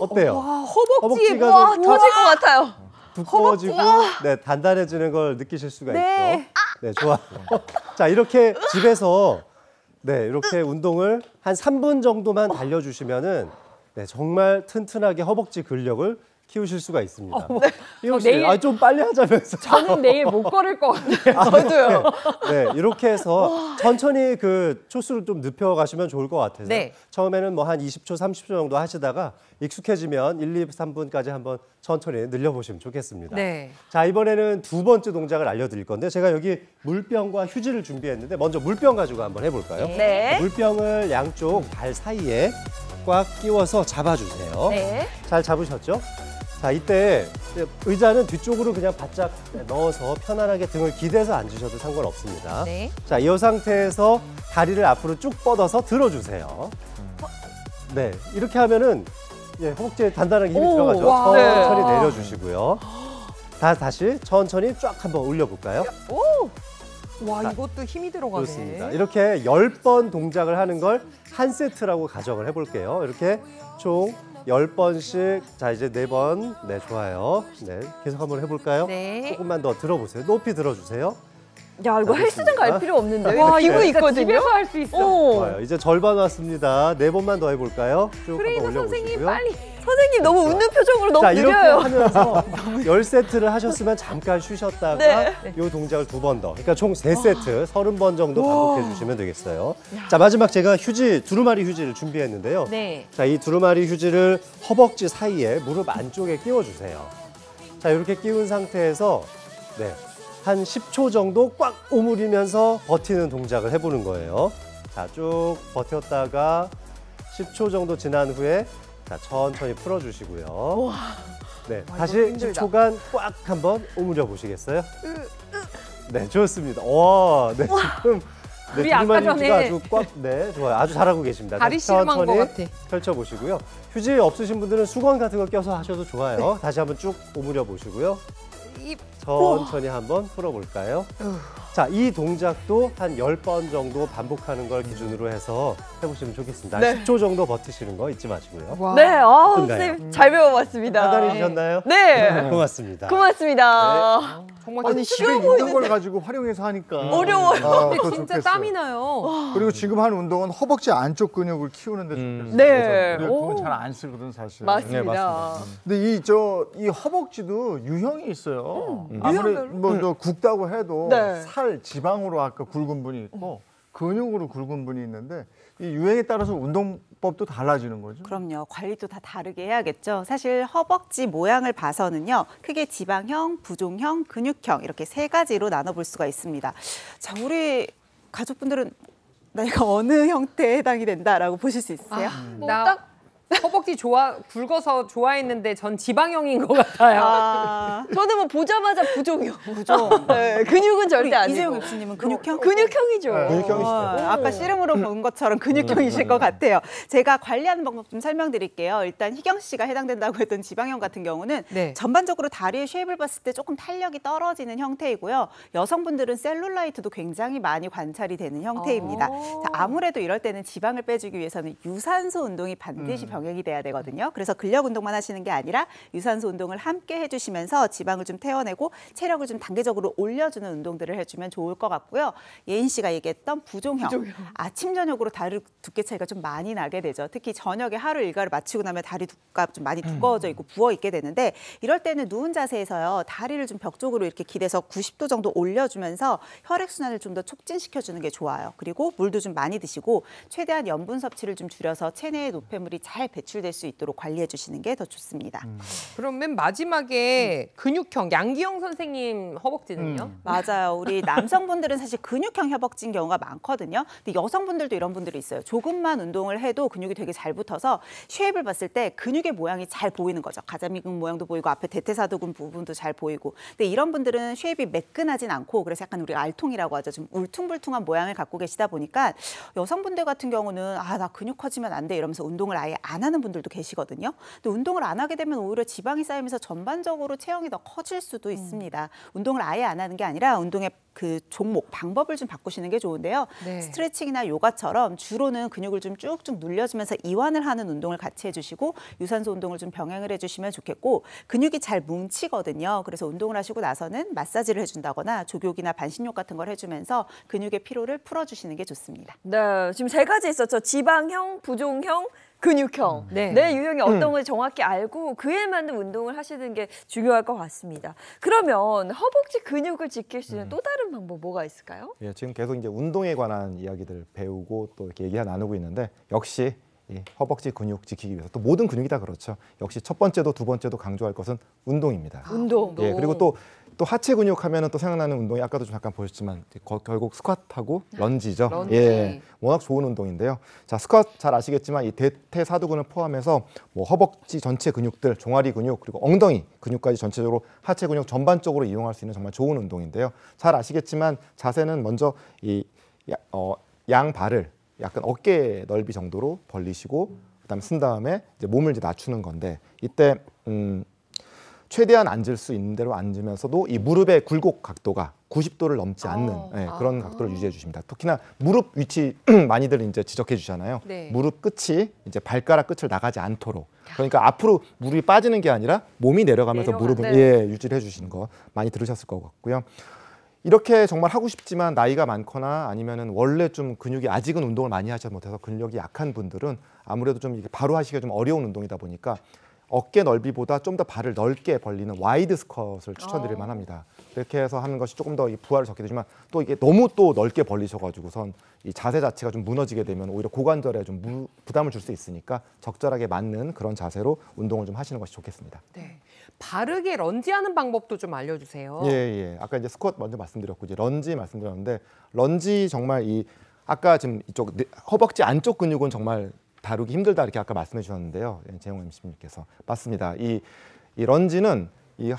어때요? 와, 허벅지에 허벅지가 와, 좀 터질 것 같아요. 두꺼워지고 네, 단단해지는 걸 느끼실 수가 네. 있죠. 네, 좋아요. 자, 이렇게 집에서 네, 이렇게 운동을 한 3분 정도만 달려주시면은 네, 정말 튼튼하게 허벅지 근력을 키우실 수가 있습니다. 희경 씨, 내일- 좀 빨리 하자면서. 저는 내일 못 걸을 것 같아요. 저도요. 네, 이렇게 해서 천천히 그 초수를 좀 높여가시면 좋을 것 같아서 네. 처음에는 뭐 한 20초, 30초 정도 하시다가 익숙해지면 1, 2, 3분까지 한번 천천히 늘려보시면 좋겠습니다. 네. 자, 이번에는 두 번째 동작을 알려드릴 건데 제가 여기 물병과 휴지를 준비했는데 먼저 물병 가지고 한번 해볼까요? 네. 물병을 양쪽 발 사이에 꽉 끼워서 잡아주세요. 네. 잘 잡으셨죠? 자, 이때 의자는 뒤쪽으로 그냥 바짝 넣어서 편안하게 등을 기대서 앉으셔도 상관없습니다. 네. 자, 이 상태에서 다리를 앞으로 쭉 뻗어서 들어주세요. 네, 이렇게 하면은 허벅지에 단단하게 힘이 오, 들어가죠. 와. 천천히 네. 내려주시고요. 다시 천천히 쫙 한번 올려볼까요? 와, 자, 이것도 힘이 들어가네. 좋습니다. 이렇게 10번 동작을 하는 걸 한 세트라고 가정을 해볼게요. 이렇게 총 10번씩, 자, 이제 4번. 네, 좋아요. 네, 계속 한번 해볼까요? 네. 조금만 더 들어보세요. 높이 들어주세요. 야, 이거 알겠습니다. 헬스장 갈 필요 없는데. 와, 기구 이거 있거든요. 집에서 할 수 있어. 오. 좋아요. 이제 절반 왔습니다. 4번만 더 해볼까요? 쭉 트레이너 한번 선생님 올려보시고요. 빨리. 선생님 너무 웃는 표정으로 너무 자, 이렇게 느려요. 하면서 10세트를 하셨으면 잠깐 쉬셨다가 네. 이 동작을 2번 더. 그러니까 총 3세트, 30번 정도 반복해 주시면 되겠어요. 자, 마지막 제가 두루마리 휴지를 준비했는데요. 네. 자, 이 두루마리 휴지를 허벅지 사이에 무릎 안쪽에 끼워주세요. 자, 이렇게 끼운 상태에서 네, 한 10초 정도 꽉 오므리면서 버티는 동작을 해보는 거예요. 자, 쭉 버텼다가 10초 정도 지난 후에 자, 천천히 풀어주시고요. 네, 다시 10초간 꽉 한번 오므려 보시겠어요? 네, 좋습니다. 와, 네, 지금 우리 네, 아까 두루마리 전에 아주 꽉, 네, 좋아요. 아주 잘하고 계십니다. 다리 다시 씨름한 것 천천히 같아. 펼쳐보시고요. 휴지 없으신 분들은 수건 같은 거 껴서 하셔도 좋아요. 다시 한번 쭉 오므려 보시고요. 천천히 한번 풀어볼까요? 자, 이 동작도 한 10번 정도 반복하는 걸 기준으로 해서 해보시면 좋겠습니다. 네. 10초 정도 버티시는 거 잊지 마시고요. 와. 네, 어떤가요? 선생님 잘 배워봤습니다. 판단해주셨나요? 네, 고맙습니다. 고맙습니다. 정말 아니 집에 있는 걸 가지고 활용해서 하니까 어려워요. 아, 근데 그거 진짜 좋겠어요. 땀이 나요. 그리고 지금 하는 운동은 허벅지 안쪽 근육을 키우는 데 좋겠어요. 네. 그래서 그건 오. 잘 안 쓰거든 사실. 맞습니다. 근데 이 허벅지도 유형이 있어요. 아무리 유형별로? 뭐 굵다고 해도 네. 살 지방으로 아까 굵은 분이 있고 근육으로 굵은 분이 있는데 이 유행에 따라서 운동법도 달라지는 거죠. 그럼요. 관리도 다 다르게 해야겠죠. 사실 허벅지 모양을 봐서는요. 크게 지방형, 부종형, 근육형 이렇게 세 가지로 나눠볼 수가 있습니다. 자, 우리 가족분들은 내가 어느 형태에 해당이 된다라고 보실 수 있으세요? 나 허벅지 굵어서 좋아했는데 전 지방형인 것 같아요. 아, 저는 뭐 보자마자 부종이요. 부종. 네, 근육은 절대 우리 아니고. 이재용 교수님은 근육형? 근육형이죠. 근육형이시죠. 아까 씨름으로 본 것처럼 근육형이실 것 같아요. 제가 관리하는 방법 좀 설명드릴게요. 일단 희경 씨가 해당된다고 했던 지방형 같은 경우는 네. 전반적으로 다리의 쉐입을 봤을 때 조금 탄력이 떨어지는 형태이고요. 여성분들은 셀룰라이트도 굉장히 많이 관찰이 되는 형태입니다. 자, 아무래도 이럴 때는 지방을 빼주기 위해서는 유산소 운동이 반드시 병행이 돼야 되거든요. 그래서 근력 운동만 하시는 게 아니라 유산소 운동을 함께 해주시면서 지방을 좀 태워내고 체력을 좀 단계적으로 올려주는 운동들을 해주면 좋을 것 같고요. 예인 씨가 얘기했던 부종형. 아침 저녁으로 다리 두께 차이가 좀 많이 나게 되죠. 특히 저녁에 하루 일과를 마치고 나면 다리 두께가 좀 많이 두꺼워져 있고 부어 있게 되는데 이럴 때는 누운 자세에서요. 다리를 좀 벽 쪽으로 이렇게 기대서 90도 정도 올려주면서 혈액 순환을 좀 더 촉진시켜주는 게 좋아요. 그리고 물도 좀 많이 드시고 최대한 염분 섭취를 좀 줄여서 체내의 노폐물이 잘 배출될 수 있도록 관리해 주시는 게 더 좋습니다. 그럼 맨 마지막에 근육형, 양기영 선생님 허벅지는요? 맞아요. 우리 남성분들은 사실 근육형 협벅지인 경우가 많거든요. 근데 여성분들도 이런 분들이 있어요. 조금만 운동을 해도 근육이 되게 잘 붙어서 쉐입을 봤을 때 근육의 모양이 잘 보이는 거죠. 가자미근 모양도 보이고 앞에 대퇴사두근 부분도 잘 보이고. 근데 이런 분들은 쉐입이 매끈하진 않고 그래서 약간 우리가 알통이라고 하죠. 좀 울퉁불퉁한 모양을 갖고 계시다 보니까 여성분들 같은 경우는 아, 나 근육 커지면 안 돼 이러면서 운동을 아예 안 하는 분들도 계시거든요. 근데 운동을 안 하게 되면 오히려 지방이 쌓이면서 전반적으로 체형이 더 커질 수도 있습니다. 운동을 아예 안 하는 게 아니라 운동의 그 종목, 방법을 좀 바꾸시는 게 좋은데요. 네. 스트레칭이나 요가처럼 주로는 근육을 좀 쭉쭉 눌려주면서 이완을 하는 운동을 같이 해주시고 유산소 운동을 좀 병행을 해주시면 좋겠고 근육이 잘 뭉치거든요. 그래서 운동을 하시고 나서는 마사지를 해준다거나 족욕이나 반신욕 같은 걸 해주면서 근육의 피로를 풀어주시는 게 좋습니다. 네, 지금 세 가지 있었죠. 지방형, 부종형, 근육형. 네. 내 유형이 어떤 건지 정확히 알고 그에 맞는 운동을 하시는 게 중요할 것 같습니다. 그러면 허벅지 근육을 지킬 수 있는 또 다른 방법 뭐가 있을까요? 예, 지금 계속 이제 운동에 관한 이야기들을 배우고 또 이렇게 얘기 나누고 있는데 역시 이 허벅지 근육 지키기 위해서 또 모든 근육이 다 그렇죠. 역시 첫 번째도 두 번째도 강조할 것은 운동입니다. 운동. 예, 그리고 또 하체 근육 하면은 또 생각나는 운동이 아까도 좀 잠깐 보셨지만 결국 스쿼트하고 런지죠. 런지. 예, 워낙 좋은 운동인데요. 자, 스쿼트 잘 아시겠지만 이 대퇴사두근을 포함해서 뭐 허벅지 전체 근육들, 종아리 근육 그리고 엉덩이 근육까지 전체적으로 하체 근육 전반적으로 이용할 수 있는 정말 좋은 운동인데요. 잘 아시겠지만 자세는 먼저 이 양 발을 약간 어깨 넓이 정도로 벌리시고 그다음에 쓴 다음에 이제 몸을 이제 낮추는 건데 이때 최대한 앉을 수 있는 대로 앉으면서도 이 무릎의 굴곡 각도가 90도를 넘지 않는 그런 각도를 유지해 주십니다. 특히나 무릎 위치 많이들 이제 지적해 주잖아요. 네. 무릎 끝이 이제 발가락 끝을 나가지 않도록. 그러니까 앞으로 무릎이 빠지는 게 아니라 몸이 내려가면서 무릎을 유지를 해 주시는 거 많이 들으셨을 것 같고요. 이렇게 정말 하고 싶지만 나이가 많거나 아니면은 원래 좀 근육이 아직은 운동을 많이 하지 못해서 근력이 약한 분들은 아무래도 좀 이게 바로 하시기가 좀 어려운 운동이다 보니까 어깨 넓이보다 좀 더 발을 넓게 벌리는 와이드 스쿼트를 추천드릴 만합니다. 이렇게 해서 하는 것이 조금 더 이 부하를 적게 되지만 또 이게 너무 또 넓게 벌리셔가지고선 이 자세 자체가 좀 무너지게 되면 오히려 고관절에 좀 부담을 줄 수 있으니까 적절하게 맞는 그런 자세로 운동을 좀 하시는 것이 좋겠습니다. 네. 바르게 런지하는 방법도 좀 알려주세요. 예. 아까 이제 스쿼트 먼저 말씀드렸고 이제 런지 말씀드렸는데 런지 정말 이 아까 지금 이쪽 허벅지 안쪽 근육은 정말 다루기 힘들다 이렇게 아까 말씀해 주셨는데요. 재용 MC님께서 맞습니다. 이 런지는 이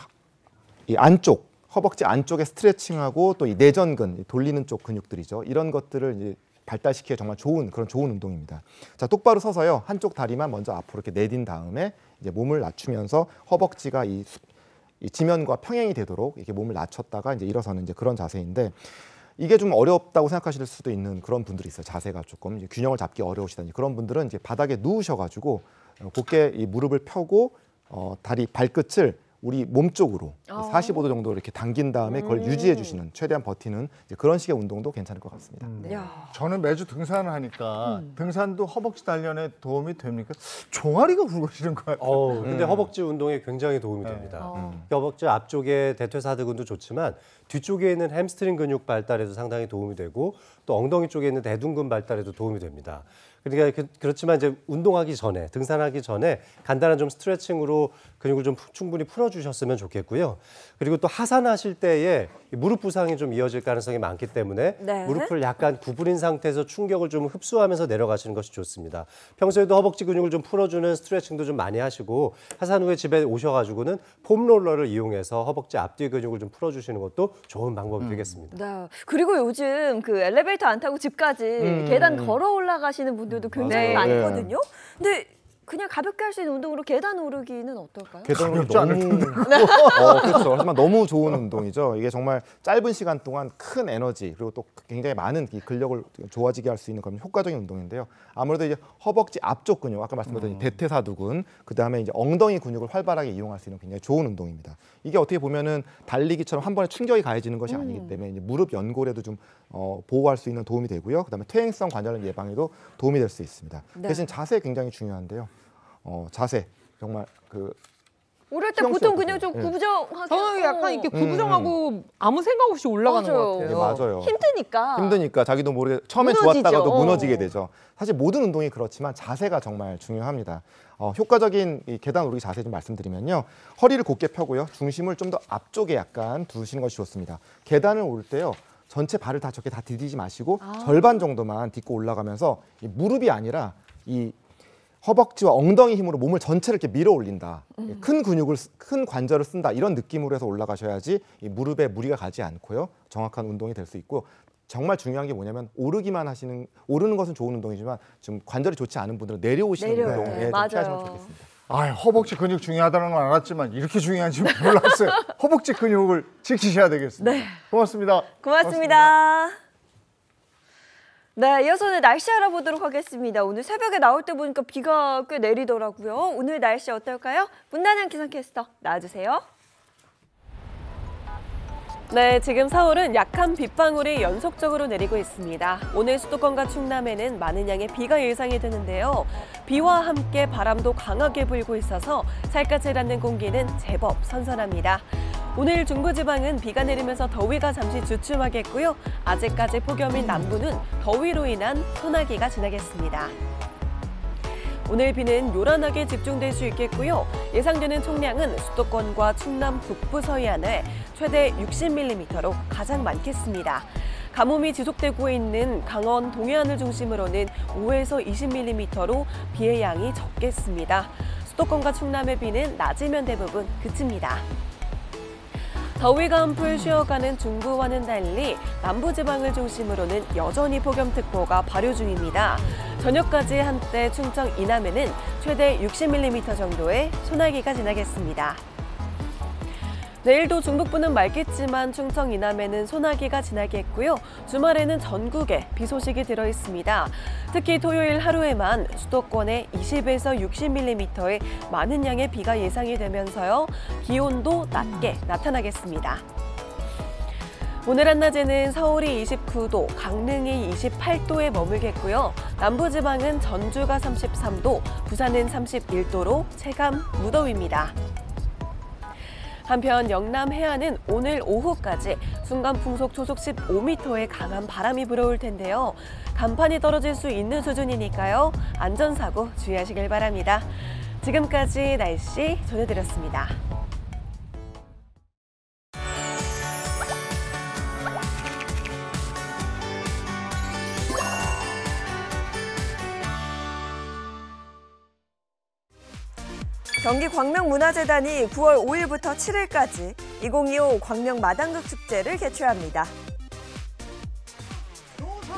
안쪽 허벅지 안쪽에 스트레칭하고 또 이 내전근 돌리는 쪽 근육들이죠. 이런 것들을 이제 발달시키기에 정말 좋은 운동입니다. 자, 똑바로 서서요. 한쪽 다리만 먼저 앞으로 이렇게 내딘 다음에 이제 몸을 낮추면서 허벅지가 이 지면과 평행이 되도록 이렇게 몸을 낮췄다가 이제 일어서는 이제 그런 자세인데 이게 좀 어렵다고 생각하실 수도 있는 그런 분들이 있어요. 자세가 조금 이제 균형을 잡기 어려우시다니 그런 분들은 이제 바닥에 누우셔가지고 곧게 이 무릎을 펴고 다리 발끝을 우리 몸 쪽으로 45도 정도 이렇게 당긴 다음에 그걸 유지해 주시는 최대한 버티는 이제 그런 식의 운동도 괜찮을 것 같습니다. 저는 매주 등산을 하니까 등산도 허벅지 단련에 도움이 됩니까? 종아리가 굵어지는 것 같아요. 근데 허벅지 운동에 굉장히 도움이 됩니다. 허벅지 앞쪽에 대퇴사두근도 좋지만 뒤쪽에 있는 햄스트링 근육 발달에도 상당히 도움이 되고 또 엉덩이 쪽에 있는 대둔근 발달에도 도움이 됩니다. 그러니까 그렇지만 이제 운동하기 전에 등산하기 전에 간단한 좀 스트레칭으로 근육을 좀 충분히 풀어주셨으면 좋겠고요. 그리고 또 하산하실 때에 무릎 부상이 좀 이어질 가능성이 많기 때문에 네. 무릎을 약간 구부린 상태에서 충격을 좀 흡수하면서 내려가시는 것이 좋습니다. 평소에도 허벅지 근육을 좀 풀어주는 스트레칭도 좀 많이 하시고 하산 후에 집에 오셔가지고는 폼롤러를 이용해서 허벅지 앞뒤 근육을 좀 풀어주시는 것도 좋은 방법이 되겠습니다. 네. 그리고 요즘 그 엘리베이터 안 타고 집까지 계단 걸어 올라가시는 분들도 굉장히 네. 많거든요. 근데 그냥 가볍게 할 수 있는 운동으로 계단 오르기는 어떨까요? 계단 오르기 가볍지 너무 그렇죠. 하지만 너무 좋은 운동이죠. 이게 정말 짧은 시간 동안 큰 에너지 그리고 또 굉장히 많은 이 근력을 좋아지게 할 수 있는 그런 효과적인 운동인데요. 아무래도 이제 허벅지 앞쪽 근육 아까 말씀드린 대퇴사두근 그다음에 이제 엉덩이 근육을 활발하게 이용할 수 있는 굉장히 좋은 운동입니다. 이게 어떻게 보면은 달리기처럼 한 번에 충격이 가해지는 것이 아니기 때문에 이제 무릎 연골에도 좀 보호할 수 있는 도움이 되고요. 그다음에 퇴행성 관절염 예방에도 도움이 될 수 있습니다. 네. 대신 자세 굉장히 중요한데요. 자세 정말 오를 때 수영 보통 씨가 그냥 좀 어떠세요? 구부정하게 저는 약간 이렇게 구부정하고 아무 생각 없이 올라가는 맞아요. 것 같아요. 맞아요. 힘드니까. 자기도 모르게 처음에 무너지죠. 좋았다가도 무너지게 되죠. 사실 모든 운동이 그렇지만 자세가 정말 중요합니다. 효과적인 이 계단 오르기 자세 좀 말씀드리면요. 허리를 곧게 펴고요. 중심을 좀 더 앞쪽에 약간 두시는 것이 좋습니다. 계단을 오를 때요. 전체 발을 다 저렇게 다 디디지 마시고 절반 정도만 딛고 올라가면서 이 무릎이 아니라 이 허벅지와 엉덩이 힘으로 몸을 전체를 이렇게 밀어 올린다. 큰 관절을 쓴다. 이런 느낌으로 해서 올라가셔야지 이 무릎에 무리가 가지 않고요. 정확한 운동이 될 수 있고 정말 중요한 게 뭐냐면 오르는 것은 좋은 운동이지만 좀 관절이 좋지 않은 분들은 내려오시는 내려올 운동에 때. 좀 맞아요. 피하시면 좋겠습니다. 허벅지 근육 중요하다는 건 알았지만 이렇게 중요한지 몰랐어요. 허벅지 근육을 지키셔야 되겠습니다. 네. 고맙습니다. 고맙습니다. 네, 이어서는 날씨 알아보도록 하겠습니다. 오늘 새벽에 나올 때 보니까 비가 꽤 내리더라고요. 오늘 날씨 어떨까요? 문단영 기상캐스터 나와주세요. 네, 지금 서울은 약한 빗방울이 연속적으로 내리고 있습니다. 오늘 수도권과 충남에는 많은 양의 비가 예상이 되는데요. 비와 함께 바람도 강하게 불고 있어서 살갗을 공기는 제법 선선합니다. 오늘 중부지방은 비가 내리면서 더위가 잠시 주춤하겠고요. 아직까지 폭염인 남부는 더위로 인한 소나기가 지나겠습니다. 오늘 비는 요란하게 집중될 수 있겠고요. 예상되는 총량은 수도권과 충남 북부 서해안에 최대 60mm로 가장 많겠습니다. 가뭄이 지속되고 있는 강원 동해안을 중심으로는 5에서 20mm로 비의 양이 적겠습니다. 수도권과 충남의 비는 낮이면 대부분 그칩니다. 더위가 한풀 쉬어가는 중부와는 달리 남부지방을 중심으로는 여전히 폭염특보가 발효 중입니다. 저녁까지 한때 충청 이남에는 최대 60mm 정도의 소나기가 지나겠습니다. 내일도 중북부는 맑겠지만 충청 이남에는 소나기가 지나겠고요. 주말에는 전국에 비 소식이 들어있습니다. 특히 토요일 하루에만 수도권에 20에서 60mm의 많은 양의 비가 예상이 되면서요. 기온도 낮게 나타나겠습니다. 오늘 한낮에는 서울이 29도, 강릉이 28도에 머물겠고요. 남부지방은 전주가 33도, 부산은 31도로 체감 무더위입니다. 한편 영남 해안은 오늘 오후까지 순간 풍속 초속 15m의 강한 바람이 불어올 텐데요. 간판이 떨어질 수 있는 수준이니까요. 안전사고 주의하시길 바랍니다. 지금까지 날씨 전해드렸습니다. 경기 광명문화재단이 9월 5일부터 7일까지 2025 광명 마당극 축제를 개최합니다.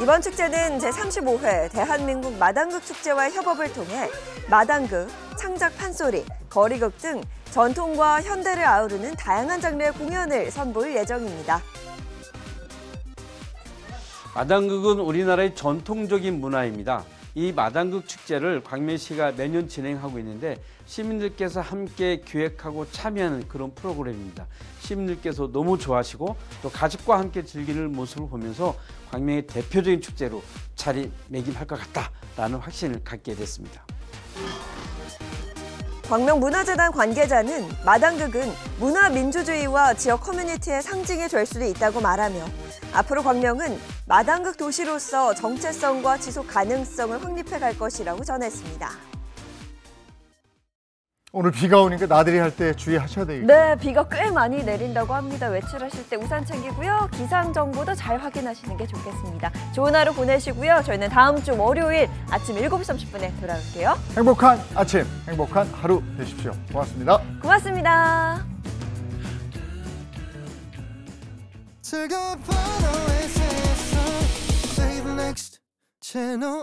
이번 축제는 제35회 대한민국 마당극 축제와의 협업을 통해 마당극, 창작 판소리, 거리극 등 전통과 현대를 아우르는 다양한 장르의 공연을 선보일 예정입니다. 마당극은 우리나라의 전통적인 문화입니다. 이 마당극 축제를 광명시가 매년 진행하고 있는데 시민들께서 함께 기획하고 참여하는 그런 프로그램입니다. 시민들께서 너무 좋아하시고 또 가족과 함께 즐기는 모습을 보면서 광명의 대표적인 축제로 자리매김할 것 같다라는 확신을 갖게 됐습니다. 광명문화재단 관계자는 마당극은 문화민주주의와 지역 커뮤니티의 상징이 될 수도 있다고 말하며 앞으로 광명은 마당극 도시로서 정체성과 지속 가능성을 확립해 갈 것이라고 전했습니다. 오늘 비가 오니까 나들이 할 때 주의하셔야 되겠죠. 네, 비가 꽤 많이 내린다고 합니다. 외출하실 때 우산 챙기고요. 기상 정보도 잘 확인하시는 게 좋겠습니다. 좋은 하루 보내시고요. 저희는 다음 주 월요일 아침 7시 30분에 돌아올게요. 행복한 아침, 행복한 하루 되십시오. 고맙습니다. 고맙습니다. 즐거운 밤의 세상 Say the next channel